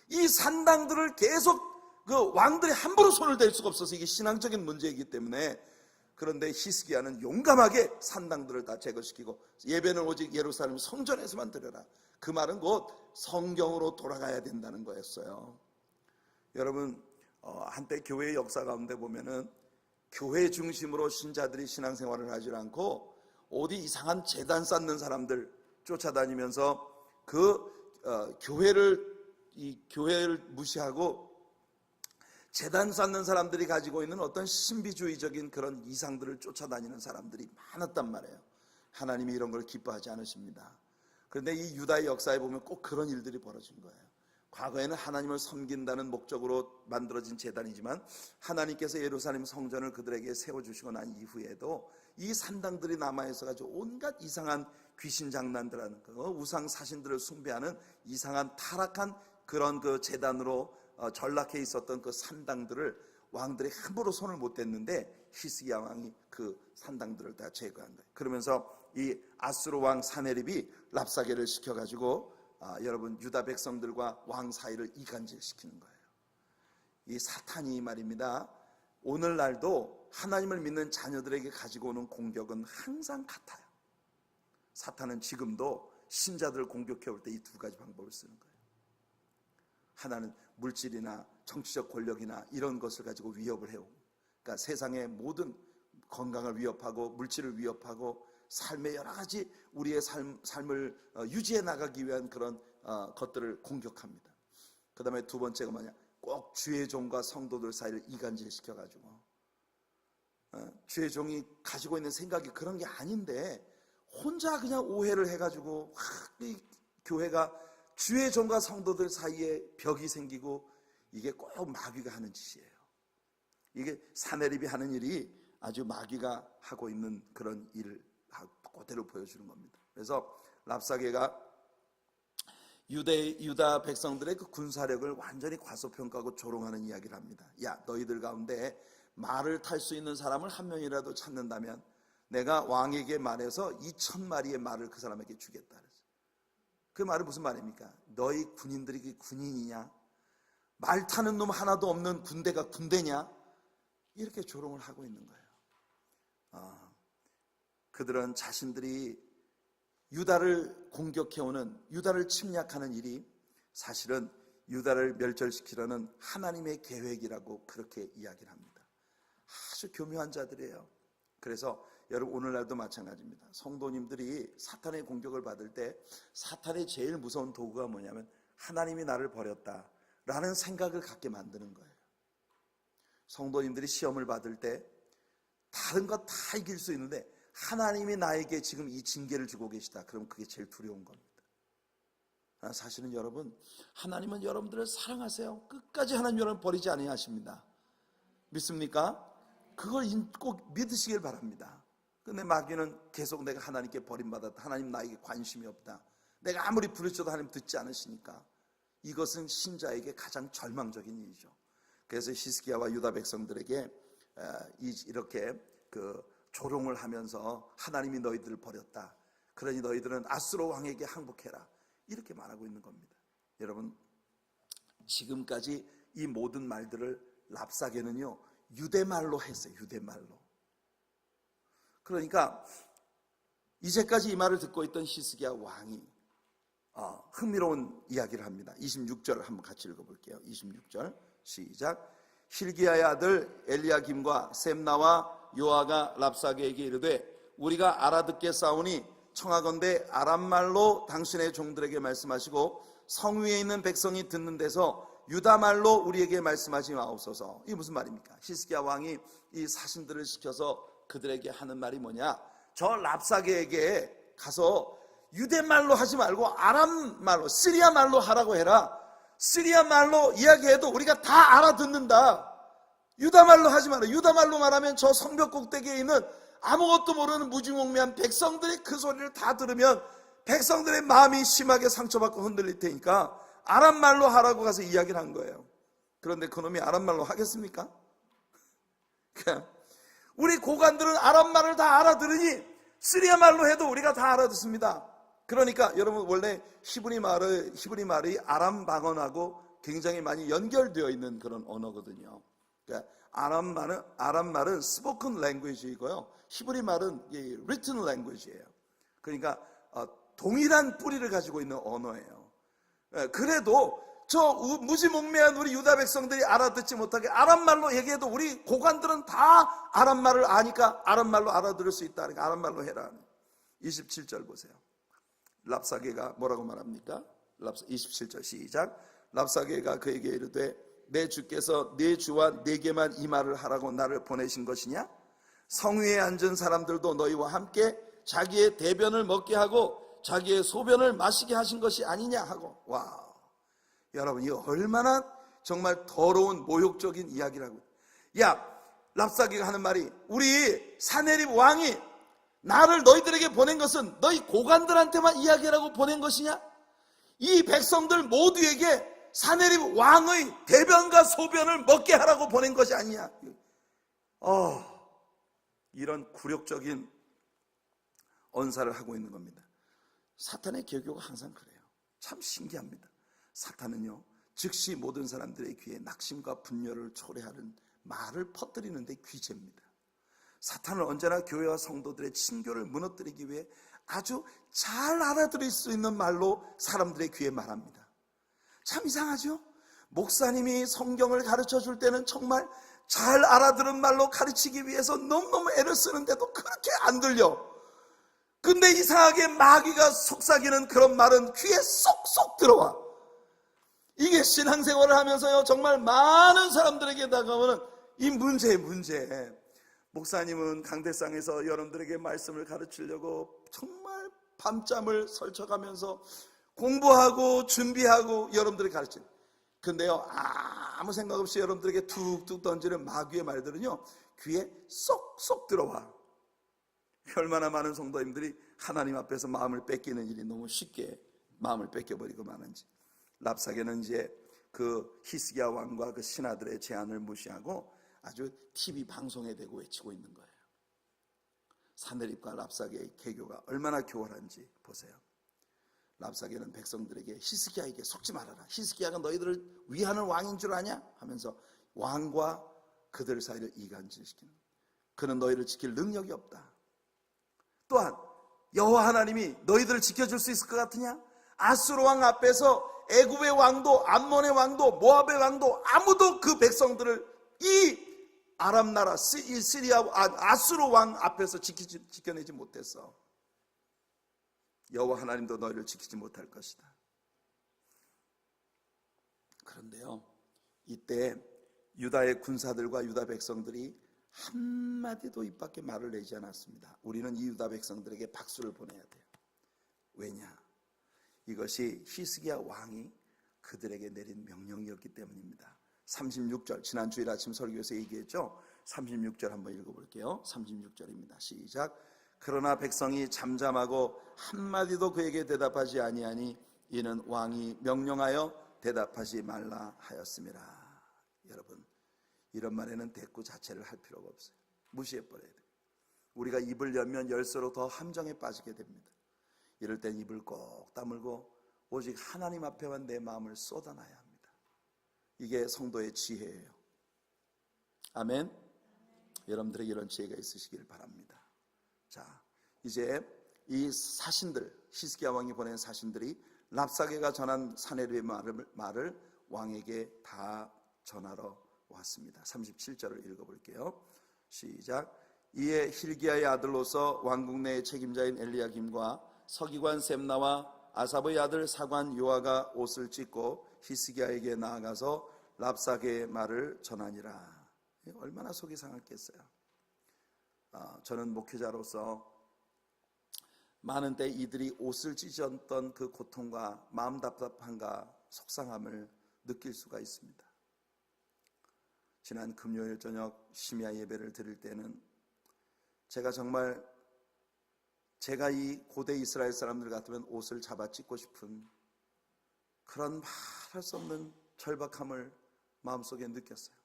이 산당들을 계속 그 왕들이 함부로 손을 댈 수가 없어서 이게 신앙적인 문제이기 때문에, 그런데 히스기야는 용감하게 산당들을 다 제거시키고 예배는 오직 예루살렘 성전에서만 드려라. 그 말은 곧 성경으로 돌아가야 된다는 거였어요. 여러분, 한때 교회의 역사 가운데 보면은 교회 중심으로 신자들이 신앙생활을 하지 않고 어디 이상한 제단 쌓는 사람들 쫓아다니면서 교회를 무시하고 제단 쌓는 사람들이 가지고 있는 어떤 신비주의적인 그런 이상들을 쫓아다니는 사람들이 많았단 말이에요. 하나님이 이런 걸 기뻐하지 않으십니다. 그런데 이 유다의 역사에 보면 꼭 그런 일들이 벌어진 거예요. 과거에는 하나님을 섬긴다는 목적으로 만들어진 제단이지만 하나님께서 예루살렘 성전을 그들에게 세워주시고 난 이후에도 이 산당들이 남아있어가지고 온갖 이상한 귀신 장난들하는 우상 사신들을 숭배하는 이상한 타락한 그런 그 제단으로 전락해 있었던 그 산당들을 왕들이 함부로 손을 못 댔는데 히스기야 왕이 그 산당들을 다 제거한 거예요. 그러면서 이 아수르 왕 사네립이 랍사게를 시켜가지고 여러분 유다 백성들과 왕 사이를 이간질시키는 거예요. 이 사탄이 말입니다, 오늘날도 하나님을 믿는 자녀들에게 가지고 오는 공격은 항상 같아요. 사탄은 지금도 신자들을 공격해 올 때 이 두 가지 방법을 쓰는 거예요. 하나는 물질이나 정치적 권력이나 이런 것을 가지고 위협을 해오고, 그러니까 세상의 모든 건강을 위협하고 물질을 위협하고 삶의 여러 가지 우리의 삶을 유지해 나가기 위한 그런 것들을 공격합니다. 그 다음에 두 번째가 뭐냐? 꼭 주의 종과 성도들 사이를 이간질시켜가지고 주의 종이 가지고 있는 생각이 그런 게 아닌데 혼자 그냥 오해를 해가지고 이 교회가 주의 종과 성도들 사이에 벽이 생기고, 이게 꼭 마귀가 하는 짓이에요. 이게 사네립이 하는 일이 아주 마귀가 하고 있는 그런 일을 그대로 보여주는 겁니다. 그래서 랍사게가 유다 백성들의 그 군사력을 완전히 과소평가하고 조롱하는 이야기를 합니다. 야, 너희들 가운데 말을 탈 수 있는 사람을 한 명이라도 찾는다면 내가 왕에게 말해서 2,000마리의 말을 그 사람에게 주겠다. 그 말은 무슨 말입니까? 너희 군인들이 군인이냐? 말 타는 놈 하나도 없는 군대가 군대냐? 이렇게 조롱을 하고 있는 거예요. 그들은 자신들이 유다를 공격해오는, 유다를 침략하는 일이 사실은 유다를 멸절시키려는 하나님의 계획이라고 그렇게 이야기를 합니다. 아주 교묘한 자들이에요. 그래서 여러분, 오늘날도 마찬가지입니다. 성도님들이 사탄의 공격을 받을 때 사탄의 제일 무서운 도구가 뭐냐면 하나님이 나를 버렸다라는 생각을 갖게 만드는 거예요. 성도님들이 시험을 받을 때 다른 거 다 이길 수 있는데 하나님이 나에게 지금 이 징계를 주고 계시다, 그럼 그게 제일 두려운 겁니다. 사실은 여러분, 하나님은 여러분들을 사랑하세요. 끝까지 하나님 여러분 버리지 아니하십니다. 믿습니까? 그걸 꼭 믿으시길 바랍니다. 근데 마귀는 계속 내가 하나님께 버림받았다, 하나님 나에게 관심이 없다, 내가 아무리 부르쳐도 하나님 듣지 않으시니까, 이것은 신자에게 가장 절망적인 일이죠. 그래서 히스기야와 유다 백성들에게 이렇게 조롱을 하면서 하나님이 너희들을 버렸다, 그러니 너희들은 아수르 왕에게 항복해라, 이렇게 말하고 있는 겁니다. 여러분, 지금까지 이 모든 말들을 랍사게는요 유대말로 했어요. 유대말로. 그러니까 이제까지 이 말을 듣고 있던 히스기야 왕이 흥미로운 이야기를 합니다. 26절 한번 같이 읽어볼게요. 26절 시작. hil기야의 아들 엘리야김과 셈나와 요아가 랍사게에게 이르되 우리가 알아듣게 싸우니 청하건대 아람말로 당신의 종들에게 말씀하시고 성 위에 있는 백성이 듣는 데서 유다말로 우리에게 말씀하지 마옵소서. 이게 무슨 말입니까? 히스기야 왕이 이 사신들을 시켜서 그들에게 하는 말이 뭐냐, 저 랍사게에게 가서 유대말로 하지 말고 아람말로, 시리아말로 하라고 해라. 시리아말로 이야기해도 우리가 다 알아듣는다. 유다말로 하지 마라. 유다말로 말하면 저 성벽 꼭대기에 있는 아무것도 모르는 무지몽매한 백성들이 그 소리를 다 들으면 백성들의 마음이 심하게 상처받고 흔들릴 테니까 아람말로 하라고 가서 이야기를 한 거예요. 그런데 그놈이 아람말로 하겠습니까? 우리 고관들은 아람말을 다 알아들으니 시리아말로 해도 우리가 다 알아듣습니다. 그러니까 여러분, 원래 히브리 말이 아람 방언하고 굉장히 많이 연결되어 있는 그런 언어거든요. 그러니까 아람말은 spoken language이고요, 히브리 말은 written language예요. 그러니까 동일한 뿌리를 가지고 있는 언어예요. 그래도 저 무지몽매한 우리 유다 백성들이 알아듣지 못하게 아람말로 얘기해도 우리 고관들은 다 아람말을 아니까 아람말로 알아들을 수 있다. 그러니까 아람말로 해라. 27절 보세요. 랍사게가 뭐라고 말합니까? 27절 시작. 랍사게가 그에게 이르되 내 주께서 내 주와 내게만 이 말을 하라고 나를 보내신 것이냐? 성 위에 앉은 사람들도 너희와 함께 자기의 대변을 먹게 하고 자기의 소변을 마시게 하신 것이 아니냐 하고. 와, 여러분, 이거 얼마나 정말 더러운 모욕적인 이야기라고. 야, 랍사게가 하는 말이, 우리 사네립 왕이 나를 너희들에게 보낸 것은 너희 고관들한테만 이야기라고 보낸 것이냐? 이 백성들 모두에게 사네립 왕의 대변과 소변을 먹게 하라고 보낸 것이 아니냐? 이런 굴욕적인 언사를 하고 있는 겁니다. 사탄의 계교가 항상 그래요. 참 신기합니다. 사탄은요, 즉시 모든 사람들의 귀에 낙심과 분열을 초래하는 말을 퍼뜨리는 데 귀재입니다. 사탄은 언제나 교회와 성도들의 친교를 무너뜨리기 위해 아주 잘 알아들을 수 있는 말로 사람들의 귀에 말합니다. 참 이상하죠? 목사님이 성경을 가르쳐 줄 때는 정말 잘 알아들은 말로 가르치기 위해서 너무너무 애를 쓰는데도 그렇게 안 들려. 근데 이상하게 마귀가 속삭이는 그런 말은 귀에 쏙쏙 들어와. 이게 신앙생활을 하면서요, 정말 많은 사람들에게 다가오는 이 문제예요, 문제. 목사님은 강대상에서 여러분들에게 말씀을 가르치려고 정말 밤잠을 설쳐가면서 공부하고 준비하고 여러분들에게 가르쳐요. 근데요, 아무 생각 없이 여러분들에게 툭툭 던지는 마귀의 말들은요, 귀에 쏙쏙 들어와. 얼마나 많은 성도님들이 하나님 앞에서 마음을 뺏기는 일이 너무 쉽게 마음을 뺏겨버리고 마는지. 랍사게는 이제 그 히스기야 왕과 그 신하들의 제안을 무시하고 아주 TV 방송에 대고 외치고 있는 거예요. 사네립과 랍사게의 계교가 얼마나 교활한지 보세요. 랍사게는 백성들에게 히스기야에게 속지 말아라. 히스기야가 너희들을 위하는 왕인 줄 아냐? 하면서 왕과 그들 사이를 이간질시키는. 그는 너희를 지킬 능력이 없다. 또한 여호와 하나님이 너희들을 지켜줄 수 있을 것 같으냐? 아수르 왕 앞에서 애굽의 왕도 암몬의 왕도 모압의 왕도 아무도 그 백성들을 이 아람 나라 아수르 왕 앞에서 지켜내지 못했어. 여호와 하나님도 너희를 지키지 못할 것이다. 그런데요, 이때 유다의 군사들과 유다 백성들이 한마디도 입 밖에 말을 내지 않았습니다. 우리는 이 유다 백성들에게 박수를 보내야 돼요. 왜냐? 이것이 히스기야 왕이 그들에게 내린 명령이었기 때문입니다. 36절, 지난 주일 아침 설교에서 얘기했죠. 36절 한번 읽어볼게요. 36절입니다. 시작. 그러나 백성이 잠잠하고 한마디도 그에게 대답하지 아니하니 이는 왕이 명령하여 대답하지 말라 하였음이라. 여러분, 이런 말에는 대꾸 자체를 할 필요가 없어요. 무시해버려야 돼요. 우리가 입을 열면 열수록 더 함정에 빠지게 됩니다. 이럴 땐 입을 꼭 다물고 오직 하나님 앞에만 내 마음을 쏟아놔야 합니다. 이게 성도의 지혜예요. 아멘. 여러분들에게 이런 지혜가 있으시길 바랍니다. 자, 이제 이 사신들, 히스기야 왕이 보낸 사신들이 랍사게가 전한 사내리의 말을 왕에게 다 전하러 왔습니다. 37절을 읽어볼게요. 시작. 이에 hil기야의 아들로서 왕궁 내의 책임자인 엘리야김과 서기관 셈나와 아삽의 아들 사관 요아가 옷을 찢고 히스기야에게 나아가서 랍사게의 말을 전하니라. 얼마나 속이 상했겠어요. 저는 목회자로서 많은 때 이들이 옷을 찢었던 그 고통과 마음 답답함과 속상함을 느낄 수가 있습니다. 지난 금요일 저녁 심야 예배를 드릴 때는 제가 이 고대 이스라엘 사람들 같으면 옷을 잡아 찢고 싶은 그런 말할 수 없는 절박함을 마음속에 느꼈어요.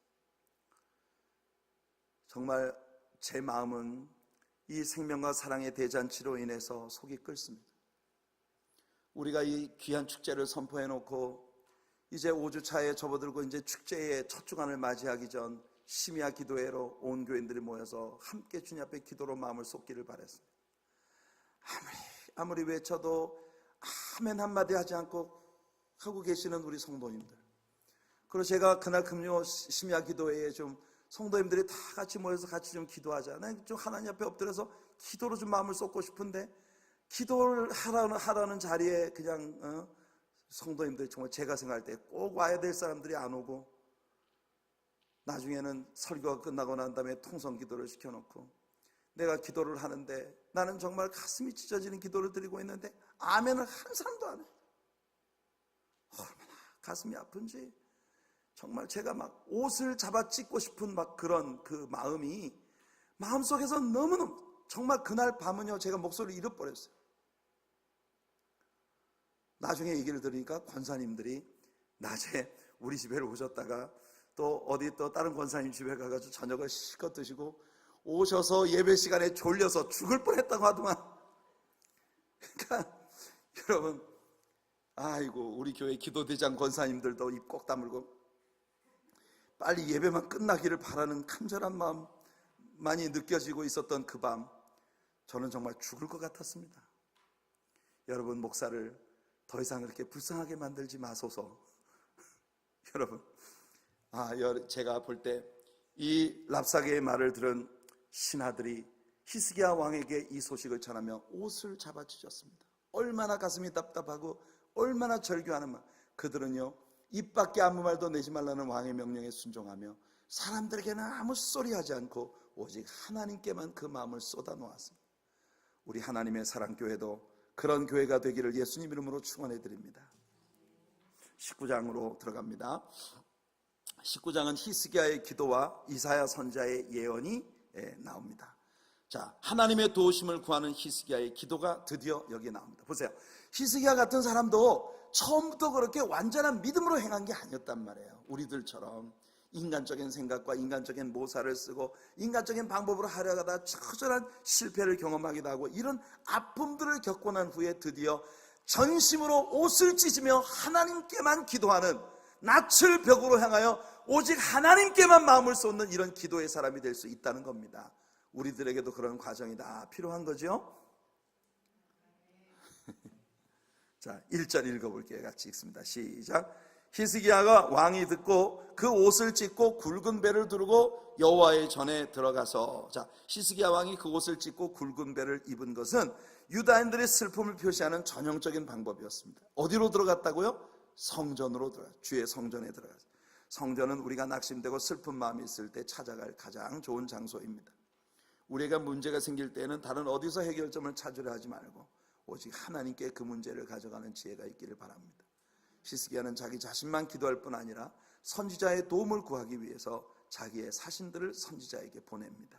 정말 제 마음은 이 생명과 사랑의 대잔치로 인해서 속이 끓습니다. 우리가 이 귀한 축제를 선포해 놓고 이제 5주차에 접어들고 이제 축제의 첫 주간을 맞이하기 전 심야 기도회로 온 교인들이 모여서 함께 주님 앞에 기도로 마음을 쏟기를 바랬습니다. 아무리 외쳐도 아멘 한마디 하지 않고 하고 계시는 우리 성도님들, 그리고 제가 그날 금요 심야 기도회에 좀 성도님들이 다 같이 모여서 같이 좀 기도하자. 난 좀 하나님 앞에 엎드려서 기도로 좀 마음을 쏟고 싶은데 기도를 하라는 자리에 그냥 성도님들이 정말 제가 생각할 때 꼭 와야 될 사람들이 안 오고 나중에는 설교가 끝나고 난 다음에 통성 기도를 시켜놓고 내가 기도를 하는데 나는 정말 가슴이 찢어지는 기도를 드리고 있는데 아멘을 한 사람도 안 해. 얼마나 가슴이 아픈지 정말 제가 막 옷을 잡아 찢고 싶은 막 그런 그 마음이 마음속에서 너무너무 정말 그날 밤은요 제가 목소리를 잃어버렸어요. 나중에 얘기를 들으니까 권사님들이 낮에 우리 집에 오셨다가 또 어디 또 다른 권사님 집에 가가지고 저녁을 실컷 드시고 오셔서 예배 시간에 졸려서 죽을 뻔했다고 하더만. 그러니까 여러분, 아이고 우리 교회 기도대장 권사님들도 입 꼭 다물고 빨리 예배만 끝나기를 바라는 간절한 마음 많이 느껴지고 있었던 그 밤, 저는 정말 죽을 것 같았습니다. 여러분, 목사를 더 이상 그렇게 불쌍하게 만들지 마소서. 여러분, 제가 볼 때 이 랍사게의 말을 들은 신하들이 히스기야 왕에게 이 소식을 전하며 옷을 잡아 찢었습니다. 얼마나 가슴이 답답하고 얼마나 절규하는 말. 그들은요 입 밖에 아무 말도 내지 말라는 왕의 명령에 순종하며 사람들에게는 아무 소리 하지 않고 오직 하나님께만 그 마음을 쏟아 놓았습니다. 우리 하나님의 사랑교회도 그런 교회가 되기를 예수님 이름으로 축원해 드립니다. 19장으로 들어갑니다. 19장은 히스기야의 기도와 이사야 선지자의 예언이 나옵니다. 자, 하나님의 도우심을 구하는 히스기야의 기도가 드디어 여기에 나옵니다. 보세요. 히스기야 같은 사람도 처음부터 그렇게 완전한 믿음으로 행한 게 아니었단 말이에요. 우리들처럼 인간적인 생각과 인간적인 모사를 쓰고 인간적인 방법으로 하려다가 처절한 실패를 경험하기도 하고 이런 아픔들을 겪고 난 후에 드디어 전심으로 옷을 찢으며 하나님께만 기도하는, 낯을 벽으로 향하여 오직 하나님께만 마음을 쏟는 이런 기도의 사람이 될 수 있다는 겁니다. 우리들에게도 그런 과정이 다 필요한 거죠. 자, 1절 읽어볼게요. 같이 읽습니다. 시작. 히스기야가 왕이 듣고 그 옷을 찢고 굵은 배를 두르고 여호와의 전에 들어가서, 자, 히스기야 왕이 그 옷을 찢고 굵은 배를 입은 것은 유다인들의 슬픔을 표시하는 전형적인 방법이었습니다. 어디로 들어갔다고요? 성전으로 들어갔어요. 주의 성전에 들어갔어요. 성전은 우리가 낙심되고 슬픈 마음이 있을 때 찾아갈 가장 좋은 장소입니다. 우리가 문제가 생길 때는 다른 어디서 해결점을 찾으려 하지 말고 오직 하나님께 그 문제를 가져가는 지혜가 있기를 바랍니다. 히스기야는 자기 자신만 기도할 뿐 아니라 선지자의 도움을 구하기 위해서 자기의 사신들을 선지자에게 보냅니다.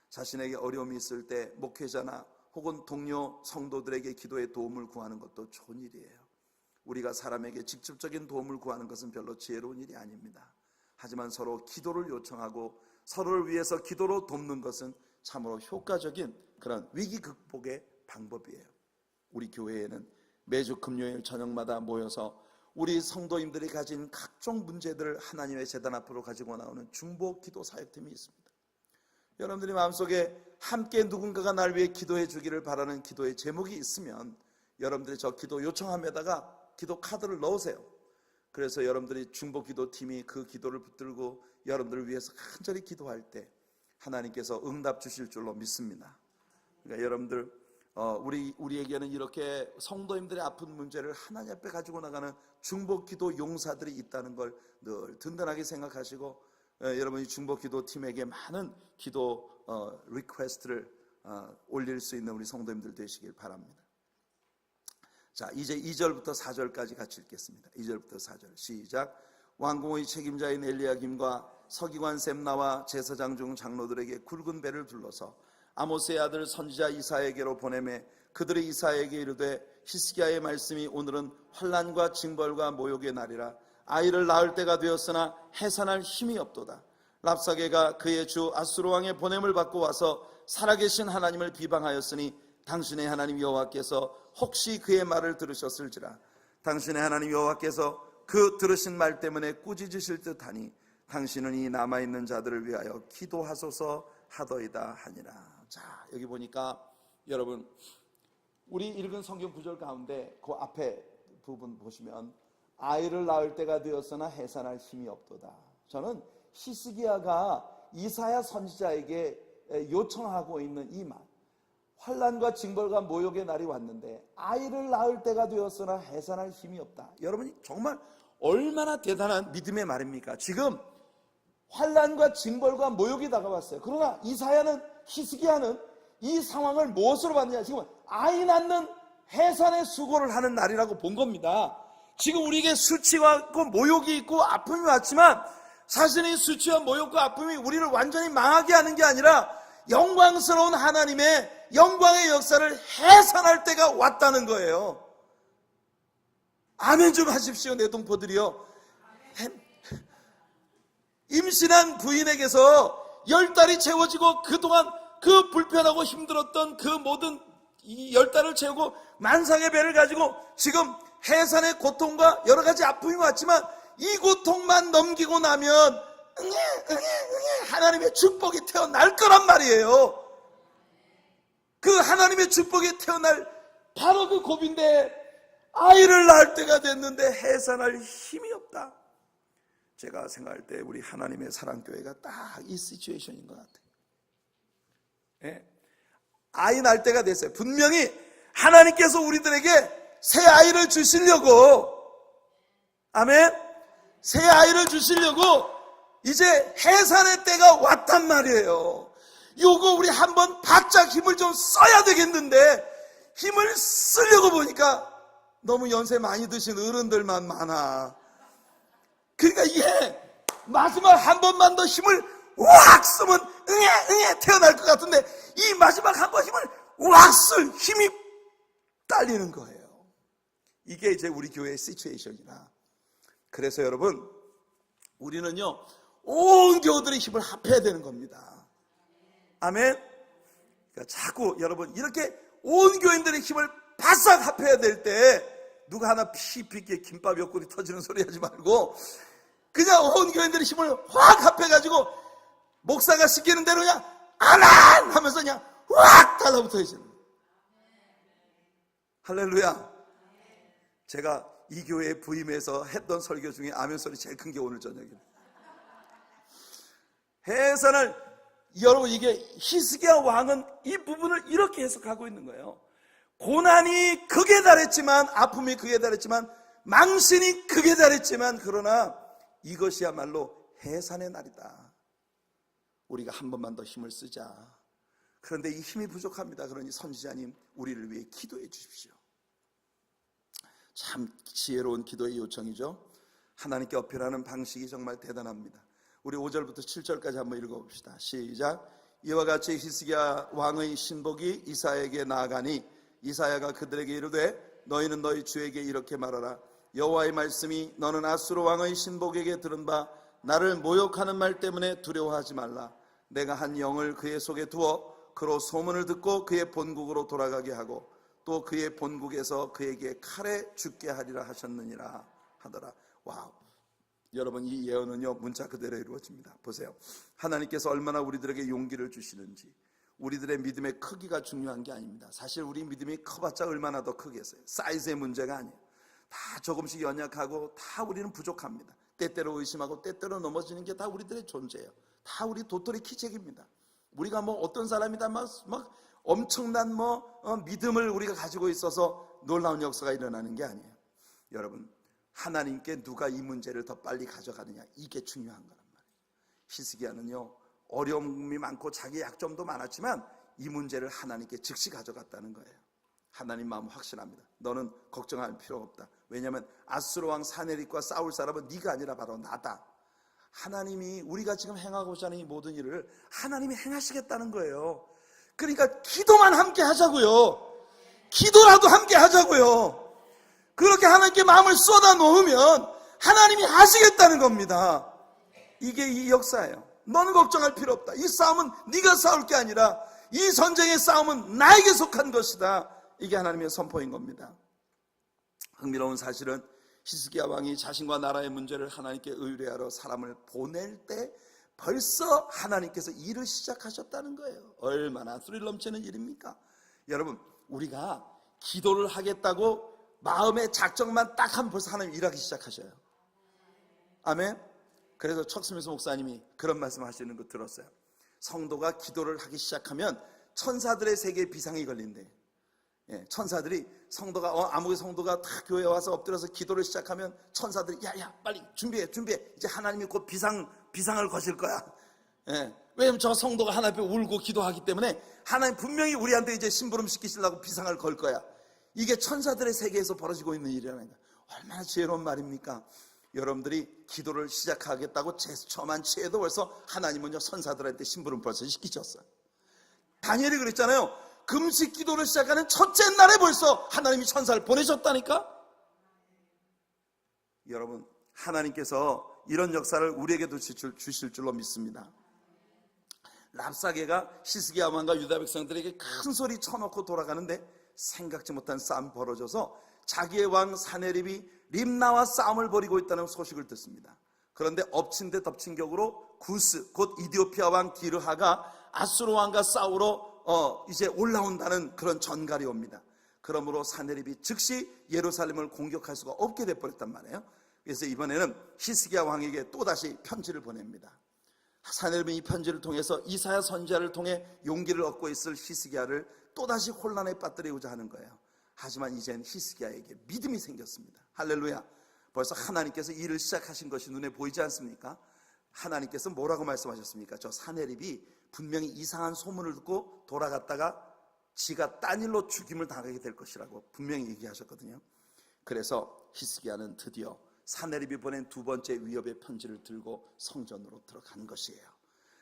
자신에게 어려움이 있을 때 목회자나 혹은 동료 성도들에게 기도의 도움을 구하는 것도 좋은 일이에요. 우리가 사람에게 직접적인 도움을 구하는 것은 별로 지혜로운 일이 아닙니다. 하지만 서로 기도를 요청하고 서로를 위해서 기도로 돕는 것은 참으로 효과적인 그런 위기 극복의 방법이에요. 우리 교회에는 매주 금요일 저녁마다 모여서 우리 성도님들이 가진 각종 문제들을 하나님의 제단 앞으로 가지고 나오는 중보 기도 사역팀이 있습니다. 여러분들이 마음속에 함께 누군가가 날 위해 기도해 주기를 바라는 기도의 제목이 있으면 여러분들이 저 기도 요청함에다가 기도 카드를 넣으세요. 그래서 여러분들이 중보 기도팀이 그 기도를 붙들고 여러분들을 위해서 간절히 기도할 때 하나님께서 응답 주실 줄로 믿습니다. 그러니까 여러분들 우리에게는 이렇게 성도님들의 아픈 문제를 하나님 앞에 가지고 나가는 중보 기도 용사들이 있다는 걸 늘 든든하게 생각하시고 여러분이 중보 기도 팀에게 많은 기도 리퀘스트를 올릴 수 있는 우리 성도님들 되시길 바랍니다. 자, 이제 2절부터 4절까지 같이 읽겠습니다. 2절부터 4절 시작. 왕궁의 책임자인 엘리야김과 서기관 셈나와 제사장 중 장로들에게 굵은 배를 둘러서 아모스의 아들 선지자 이사야에게로 보내매 그들이 이사야에게 이르되 히스기야의 말씀이 오늘은 환난과 징벌과 모욕의 날이라 아이를 낳을 때가 되었으나 해산할 힘이 없도다. 랍사게가 그의 주 아수르 왕의 보냄을 받고 와서 살아계신 하나님을 비방하였으니 당신의 하나님 여호와께서 혹시 그의 말을 들으셨을지라. 당신의 하나님 여호와께서 그 들으신 말 때문에 꾸짖으실 듯하니 당신은 이 남아있는 자들을 위하여 기도하소서 하더이다 하니라. 자, 여기 보니까 여러분 우리 읽은 성경 구절 가운데 그 앞에 부분 보시면 아이를 낳을 때가 되었으나 해산할 힘이 없도다. 저는 히스기야가 이사야 선지자에게 요청하고 있는 이 말, 환난과 징벌과 모욕의 날이 왔는데 아이를 낳을 때가 되었으나 해산할 힘이 없다. 여러분이 정말 얼마나 대단한 믿음의 말입니까? 지금 환난과 징벌과 모욕이 다가왔어요. 그러나 이사야는, 히스기야는 이 상황을 무엇으로 봤느냐? 지금 아이 낳는 해산의 수고를 하는 날이라고 본 겁니다. 지금 우리에게 수치가 있고 모욕이 있고 아픔이 왔지만 사실 이 수치와 모욕과 아픔이 우리를 완전히 망하게 하는 게 아니라 영광스러운 하나님의 영광의 역사를 해산할 때가 왔다는 거예요. 아멘 좀 하십시오, 내 동포들이요. 임신한 부인에게서 10달이 채워지고 그동안 그 불편하고 힘들었던 그 모든 이 10달을 채우고 만상의 배를 가지고 지금 해산의 고통과 여러 가지 아픔이 왔지만 이 고통만 넘기고 나면 하나님의 축복이 태어날 거란 말이에요. 그 하나님의 축복이 태어날 바로 그 고비인데 아이를 낳을 때가 됐는데 해산할 힘이 없다. 제가 생각할 때 우리 하나님의 사랑교회가 딱 이 시츄에이션인 것 같아요. 예? 아이 낳을 때가 됐어요. 분명히 하나님께서 우리들에게 새 아이를 주시려고, 아멘, 새 아이를 주시려고 이제 해산의 때가 왔단 말이에요. 요거 우리 한번 바짝 힘을 좀 써야 되겠는데 힘을 쓰려고 보니까 너무 연세 많이 드신 어른들만 많아. 그러니까 이게 마지막 한 번만 더 힘을 확 쓰면 응애 태어날 것 같은데 이 마지막 한 번 힘을 확 쓸 힘이 딸리는 거예요. 이게 이제 우리 교회의 시츄에이션이라. 그래서 여러분 우리는요 온 교우들의 힘을 합해야 되는 겁니다. 아멘. 그러니까 자꾸 여러분 이렇게 온 교인들의 힘을 바싹 합해야 될 때 누가 하나 피피게 김밥 옆구리 터지는 소리 하지 말고 그냥 온 교인들의 힘을 확 합해가지고 목사가 시키는 대로 그냥 아멘 하면서 그냥 확 달라붙어야지. 할렐루야. 제가 이 교회에 부임해서 했던 설교 중에 아멘 소리 제일 큰 게 오늘 저녁이에요. 해산을 여러분 이게 히스기야 왕은 이 부분을 이렇게 해석하고 있는 거예요. 고난이 극에 달했지만 아픔이 극에 달했지만 망신이 극에 달했지만 그러나 이것이야말로 해산의 날이다. 우리가 한 번만 더 힘을 쓰자. 그런데 이 힘이 부족합니다. 그러니 선지자님 우리를 위해 기도해 주십시오. 참 지혜로운 기도의 요청이죠. 하나님께 어필하는 방식이 정말 대단합니다. 우리 5절부터 7절까지 한번 읽어봅시다. 시작. 이와 같이 히스기야 왕의 신복이 이사야에게 나아가니 이사야가 그들에게 이르되 너희는 너희 주에게 이렇게 말하라. 여호와의 말씀이 너는 아수르 왕의 신복에게 들은 바 나를 모욕하는 말 때문에 두려워하지 말라. 내가 한 영을 그의 속에 두어 그로 소문을 듣고 그의 본국으로 돌아가게 하고 또 그의 본국에서 그에게 칼에 죽게 하리라 하셨느니라 하더라. 와우. 여러분, 이 예언은요 문자 그대로 이루어집니다. 보세요. 하나님께서 얼마나 우리들에게 용기를 주시는지. 우리들의 믿음의 크기가 중요한 게 아닙니다. 사실 우리 믿음이 커봤자 얼마나 더 크겠어요. 사이즈의 문제가 아니에요. 다 조금씩 연약하고 다 우리는 부족합니다. 때때로 의심하고 때때로 넘어지는 게 다 우리들의 존재예요. 다 우리 도토리 키재기입니다. 우리가 뭐 어떤 사람이다 막 엄청난 믿음을 우리가 가지고 있어서 놀라운 역사가 일어나는 게 아니에요. 여러분, 하나님께 누가 이 문제를 더 빨리 가져가느냐, 이게 중요한 거란 말이에요. 히스기야는요 어려움이 많고 자기 약점도 많았지만 이 문제를 하나님께 즉시 가져갔다는 거예요. 하나님 마음 확신합니다. 너는 걱정할 필요 없다. 왜냐하면 아수르 왕 사네립과 싸울 사람은 네가 아니라 바로 나다. 하나님이 우리가 지금 행하고자 하는 이 모든 일을 하나님이 행하시겠다는 거예요. 그러니까 기도만 함께 하자고요. 기도라도 함께 하자고요. 그렇게 하나님께 마음을 쏟아 놓으면 하나님이 하시겠다는 겁니다. 이게 이 역사예요. 너는 걱정할 필요 없다. 이 싸움은 네가 싸울 게 아니라 이 전쟁의 싸움은 나에게 속한 것이다. 이게 하나님의 선포인 겁니다. 흥미로운 사실은 히스기야 왕이 자신과 나라의 문제를 하나님께 의뢰하러 사람을 보낼 때 벌써 하나님께서 일을 시작하셨다는 거예요. 얼마나 스릴 넘치는 일입니까? 여러분, 우리가 기도를 하겠다고 마음의 작정만 딱 하면 벌써 하나님 일하기 시작하셔요. 아멘. 그래서 척스미스 목사님이 그런 말씀 하시는 거 들었어요. 성도가 기도를 하기 시작하면 천사들의 세계에 비상이 걸린대. 천사들이 성도가 아무개 성도가 다 교회에 와서 엎드려서 기도를 시작하면 천사들이 야야 빨리 준비해 이제 하나님이 곧 비상을 거실 거야. 왜냐면 저 성도가 하나님 앞에 울고 기도하기 때문에 하나님 분명히 우리한테 이제 심부름 시키시려고 비상을 걸 거야. 이게 천사들의 세계에서 벌어지고 있는 일이라는 거야. 얼마나 지혜로운 말입니까? 여러분들이 기도를 시작하겠다고 제스처만 취해도 벌써 하나님은요 천사들한테 심부름 벌써 시키셨어요. 다니엘이 그랬잖아요. 금식 기도를 시작하는 첫째 날에 벌써 하나님이 천사를 보내셨다니까. 여러분, 하나님께서 이런 역사를 우리에게도 주실 줄로 믿습니다. 랍사게가 히스기야 왕과 유다 백성들에게 큰 소리 쳐놓고 돌아가는데 생각지 못한 싸움이 벌어져서 자기의 왕 사네립이 림나와 싸움을 벌이고 있다는 소식을 듣습니다. 그런데 엎친 데 덮친 격으로 구스 곧 이디오피아 왕 디르하가 아수르 왕과 싸우러 이제 올라온다는 그런 전갈이 옵니다. 그러므로 사네립이 즉시 예루살렘을 공격할 수가 없게 돼버렸단 말이에요. 그래서 이번에는 히스기야 왕에게 또다시 편지를 보냅니다. 사네립은 이 편지를 통해서 이사야 선지자를 통해 용기를 얻고 있을 히스기야를 또다시 혼란에 빠뜨리고자 하는 거예요. 하지만 이젠 히스기야에게 믿음이 생겼습니다. 할렐루야. 벌써 하나님께서 일을 시작하신 것이 눈에 보이지 않습니까? 하나님께서 뭐라고 말씀하셨습니까? 저 사네립이 분명히 이상한 소문을 듣고 돌아갔다가 지가 딴 일로 죽임을 당하게 될 것이라고 분명히 얘기하셨거든요. 그래서 히스기야는 드디어 사네립이 보낸 두 번째 위협의 편지를 들고 성전으로 들어간 것이에요.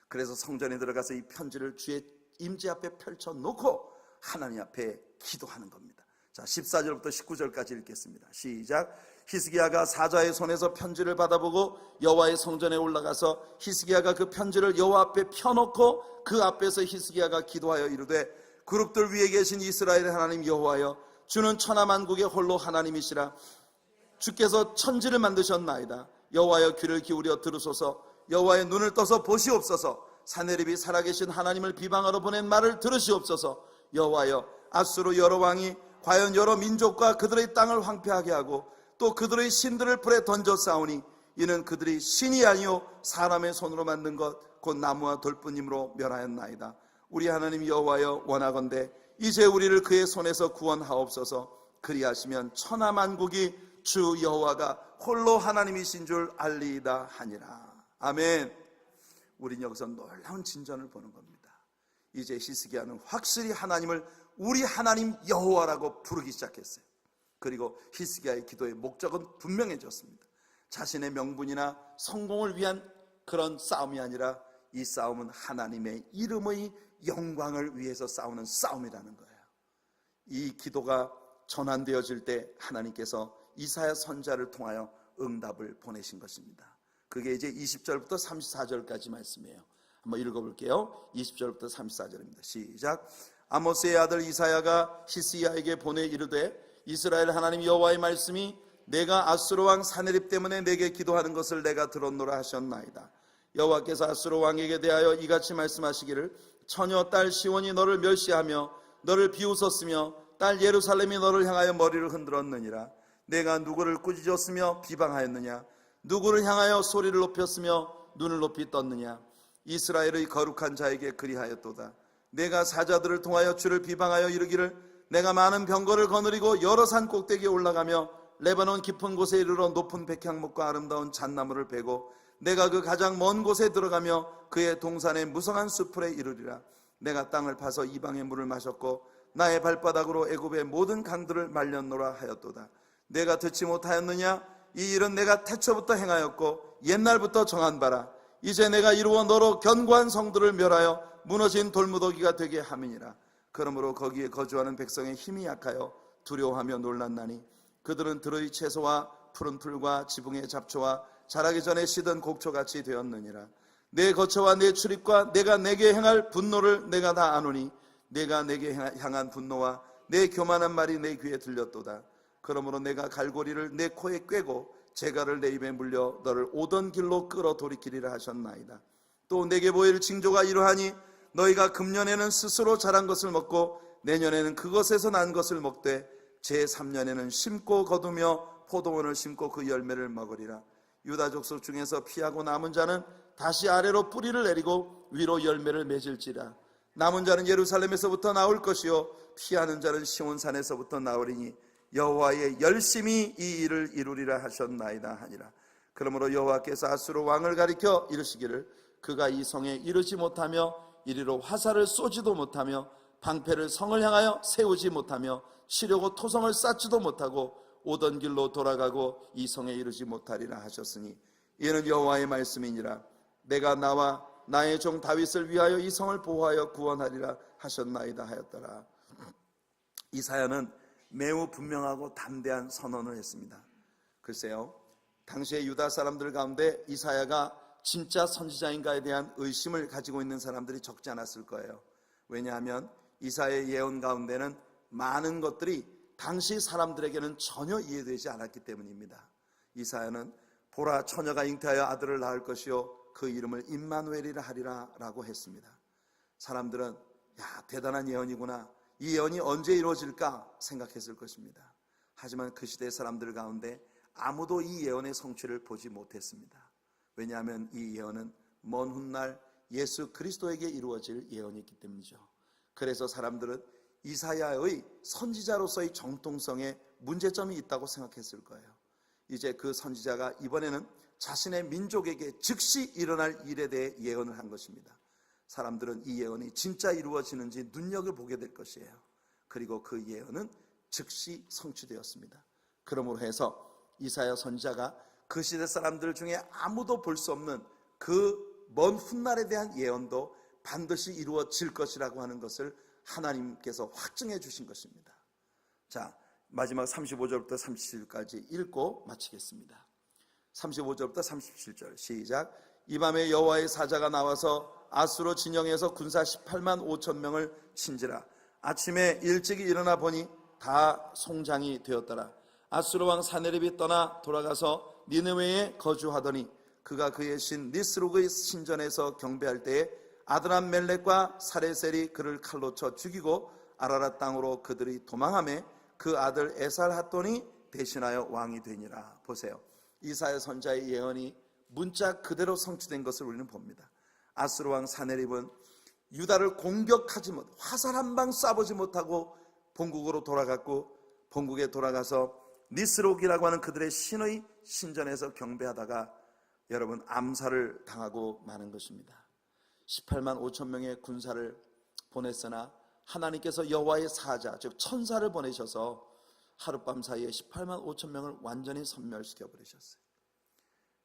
그래서 성전에 들어가서 이 편지를 주의 임재 앞에 펼쳐놓고 하나님 앞에 기도하는 겁니다. 자, 14절부터 19절까지 읽겠습니다. 시작. 히스기야가 사자의 손에서 편지를 받아보고 여호와의 성전에 올라가서 히스기야가 그 편지를 여호와 앞에 펴놓고 그 앞에서 히스기야가 기도하여 이르되 그룹들 위에 계신 이스라엘의 하나님 여호와여, 주는 천하만국의 홀로 하나님이시라. 주께서 천지를 만드셨나이다. 여호와여, 귀를 기울여 들으소서. 여호와의 눈을 떠서 보시옵소서. 사네립이 살아계신 하나님을 비방하러 보낸 말을 들으시옵소서. 여호와여, 아수르 여러 왕이 과연 여러 민족과 그들의 땅을 황폐하게 하고 또 그들의 신들을 불에 던져 싸우니 이는 그들이 신이 아니요 사람의 손으로 만든 것 곧 나무와 돌뿐이므로 멸하였나이다. 우리 하나님 여호와여, 원하건대 이제 우리를 그의 손에서 구원하옵소서. 그리하시면 천하만국이 주 여호와가 홀로 하나님이신 줄 알리이다 하니라. 아멘. 우린 여기서 놀라운 진전을 보는 겁니다. 이제 히스기야는 확실히 하나님을 우리 하나님 여호와라고 부르기 시작했어요. 그리고 히스기야의 기도의 목적은 분명해졌습니다. 자신의 명분이나 성공을 위한 그런 싸움이 아니라 이 싸움은 하나님의 이름의 영광을 위해서 싸우는 싸움이라는 거예요. 이 기도가 전환되어질 때 하나님께서 이사야 선지자를 통하여 응답을 보내신 것입니다. 그게 이제 20절부터 34절까지 말씀이에요. 한번 읽어볼게요. 20절부터 34절입니다. 시작. 아모스의 아들 이사야가 히스기야에게 보내 이르되 이스라엘 하나님 여호와의 말씀이 내가 아수르 왕 사네립 때문에 내게 기도하는 것을 내가 들었노라 하셨나이다. 여호와께서 아수르 왕에게 대하여 이같이 말씀하시기를 처녀 딸 시온이 너를 멸시하며 너를 비웃었으며 딸 예루살렘이 너를 향하여 머리를 흔들었느니라. 내가 누구를 꾸짖었으며 비방하였느냐? 누구를 향하여 소리를 높였으며 눈을 높이 떴느냐? 이스라엘의 거룩한 자에게 그리하였도다. 내가 사자들을 통하여 주를 비방하여 이르기를 내가 많은 병거를 거느리고 여러 산 꼭대기에 올라가며 레바논 깊은 곳에 이르러 높은 백향목과 아름다운 잣나무를 베고 내가 그 가장 먼 곳에 들어가며 그의 동산의 무성한 수풀에 이르리라. 내가 땅을 파서 이방의 물을 마셨고 나의 발바닥으로 애굽의 모든 강들을 말렸노라 하였도다. 내가 듣지 못하였느냐? 이 일은 내가 태초부터 행하였고 옛날부터 정한 바라. 이제 내가 이루어 너로 견고한 성들을 멸하여 무너진 돌무더기가 되게 함이니라. 그러므로 거기에 거주하는 백성의 힘이 약하여 두려워하며 놀랐나니 그들은 들의 채소와 푸른 풀과 지붕의 잡초와 자라기 전에 시든 곡초같이 되었느니라. 내 거처와 내 출입과 내가 내게 행할 분노를 내가 다 아노니 내가 내게 향한 분노와 내 교만한 말이 내 귀에 들렸도다. 그러므로 내가 갈고리를 내 코에 꿰고 재갈을 내 입에 물려 너를 오던 길로 끌어 돌이키리라 하셨나이다. 또 내게 보일 징조가 이러하니 너희가 금년에는 스스로 자란 것을 먹고 내년에는 그것에서 난 것을 먹되 제3년에는 심고 거두며 포도원을 심고 그 열매를 먹으리라. 유다 족속 중에서 피하고 남은 자는 다시 아래로 뿌리를 내리고 위로 열매를 맺을지라. 남은 자는 예루살렘에서부터 나올 것이요 피하는 자는 시온산에서부터 나오리니 여호와의 열심히 이 일을 이루리라 하셨나이다 하니라. 그러므로 여호와께서 아수르 왕을 가리켜 이르시기를 그가 이 성에 이르지 못하며 이리로 화살을 쏘지도 못하며 방패를 성을 향하여 세우지 못하며 치려고 토성을 쌓지도 못하고 오던 길로 돌아가고 이 성에 이르지 못하리라 하셨으니 이는 여호와의 말씀이니라. 내가 나와 나의 종 다윗을 위하여 이 성을 보호하여 구원하리라 하셨나이다 하였더라. 이사야는 매우 분명하고 담대한 선언을 했습니다. 글쎄요, 당시의 유다 사람들 가운데 이사야가 진짜 선지자인가에 대한 의심을 가지고 있는 사람들이 적지 않았을 거예요. 왜냐하면 이사야의 예언 가운데는 많은 것들이 당시 사람들에게는 전혀 이해되지 않았기 때문입니다. 이사야는 보라 처녀가 잉태하여 아들을 낳을 것이요 그 이름을 임마누엘이라 하리라 라고 했습니다. 사람들은 야, 대단한 예언이구나, 이 예언이 언제 이루어질까 생각했을 것입니다. 하지만 그 시대 사람들 가운데 아무도 이 예언의 성취를 보지 못했습니다. 왜냐하면 이 예언은 먼 훗날 예수 그리스도에게 이루어질 예언이기 때문이죠. 그래서 사람들은 이사야의 선지자로서의 정통성에 문제점이 있다고 생각했을 거예요. 이제 그 선지자가 이번에는 자신의 민족에게 즉시 일어날 일에 대해 예언을 한 것입니다. 사람들은 이 예언이 진짜 이루어지는지 눈여겨 보게 될 것이에요. 그리고 그 예언은 즉시 성취되었습니다. 그러므로 해서 이사야 선지자가 그 시대 사람들 중에 아무도 볼 수 없는 그 먼 훗날에 대한 예언도 반드시 이루어질 것이라고 하는 것을 하나님께서 확증해 주신 것입니다. 자, 마지막 35절부터 37절까지 읽고 마치겠습니다. 35절부터 37절 시작. 이 밤에 여호와의 사자가 나와서 아수르 진영에서 군사 18만 5천 명을 친지라. 아침에 일찍이 일어나 보니 다 송장이 되었더라. 아수르 왕 사네립이 떠나 돌아가서 니느웨에 거주하더니 그가 그의 신 니스록의 신전에서 경배할 때에 아드람 멜렉과 사레셀이 그를 칼로 쳐 죽이고 아라랏 땅으로 그들이 도망하매 그 아들 에살핫돈이 대신하여 왕이 되니라. 보세요, 이사야 선지자의 예언이 문자 그대로 성취된 것을 우리는 봅니다. 아수르 왕 사네립은 유다를 공격하지 못, 화살 한 방 쏴보지 못하고 본국으로 돌아갔고, 본국에 돌아가서 니스록이라고 하는 그들의 신의 신전에서 경배하다가 여러분 암살을 당하고 마는 것입니다. 18만 5천 명의 군사를 보냈으나 하나님께서 여호와의 사자, 즉 천사를 보내셔서 하룻밤 사이에 18만 5천 명을 완전히 섬멸시켜 버리셨어요.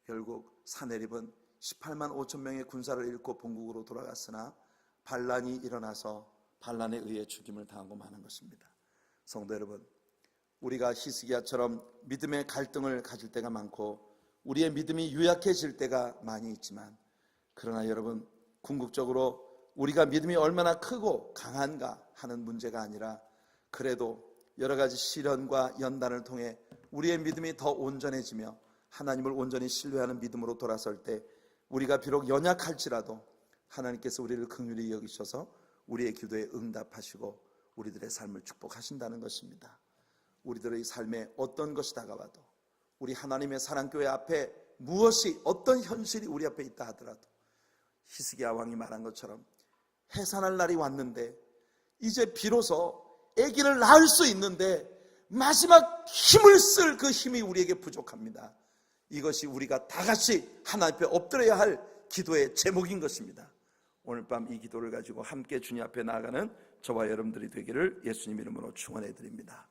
결국 사내립은 18만 5천 명의 군사를 잃고 본국으로 돌아갔으나 반란이 일어나서 반란에 의해 죽임을 당하고 마는 것입니다. 성도 여러분, 우리가 히스기야처럼 믿음의 갈등을 가질 때가 많고 우리의 믿음이 유약해질 때가 많이 있지만, 그러나 여러분, 궁극적으로 우리가 믿음이 얼마나 크고 강한가 하는 문제가 아니라 그래도 여러 가지 시련과 연단을 통해 우리의 믿음이 더 온전해지며 하나님을 온전히 신뢰하는 믿음으로 돌아설 때 우리가 비록 연약할지라도 하나님께서 우리를 긍휼히 여기셔서 우리의 기도에 응답하시고 우리들의 삶을 축복하신다는 것입니다. 우리들의 삶에 어떤 것이 다가와도, 우리 하나님의 사랑교회 앞에 무엇이, 어떤 현실이 우리 앞에 있다 하더라도 히스기야 왕이 말한 것처럼 해산할 날이 왔는데 이제 비로소 아기를 낳을 수 있는데 마지막 힘을 쓸 그 힘이 우리에게 부족합니다. 이것이 우리가 다 같이 하나님 앞에 엎드려야 할 기도의 제목인 것입니다. 오늘 밤 이 기도를 가지고 함께 주님 앞에 나아가는 저와 여러분들이 되기를 예수님 이름으로 축원해 드립니다.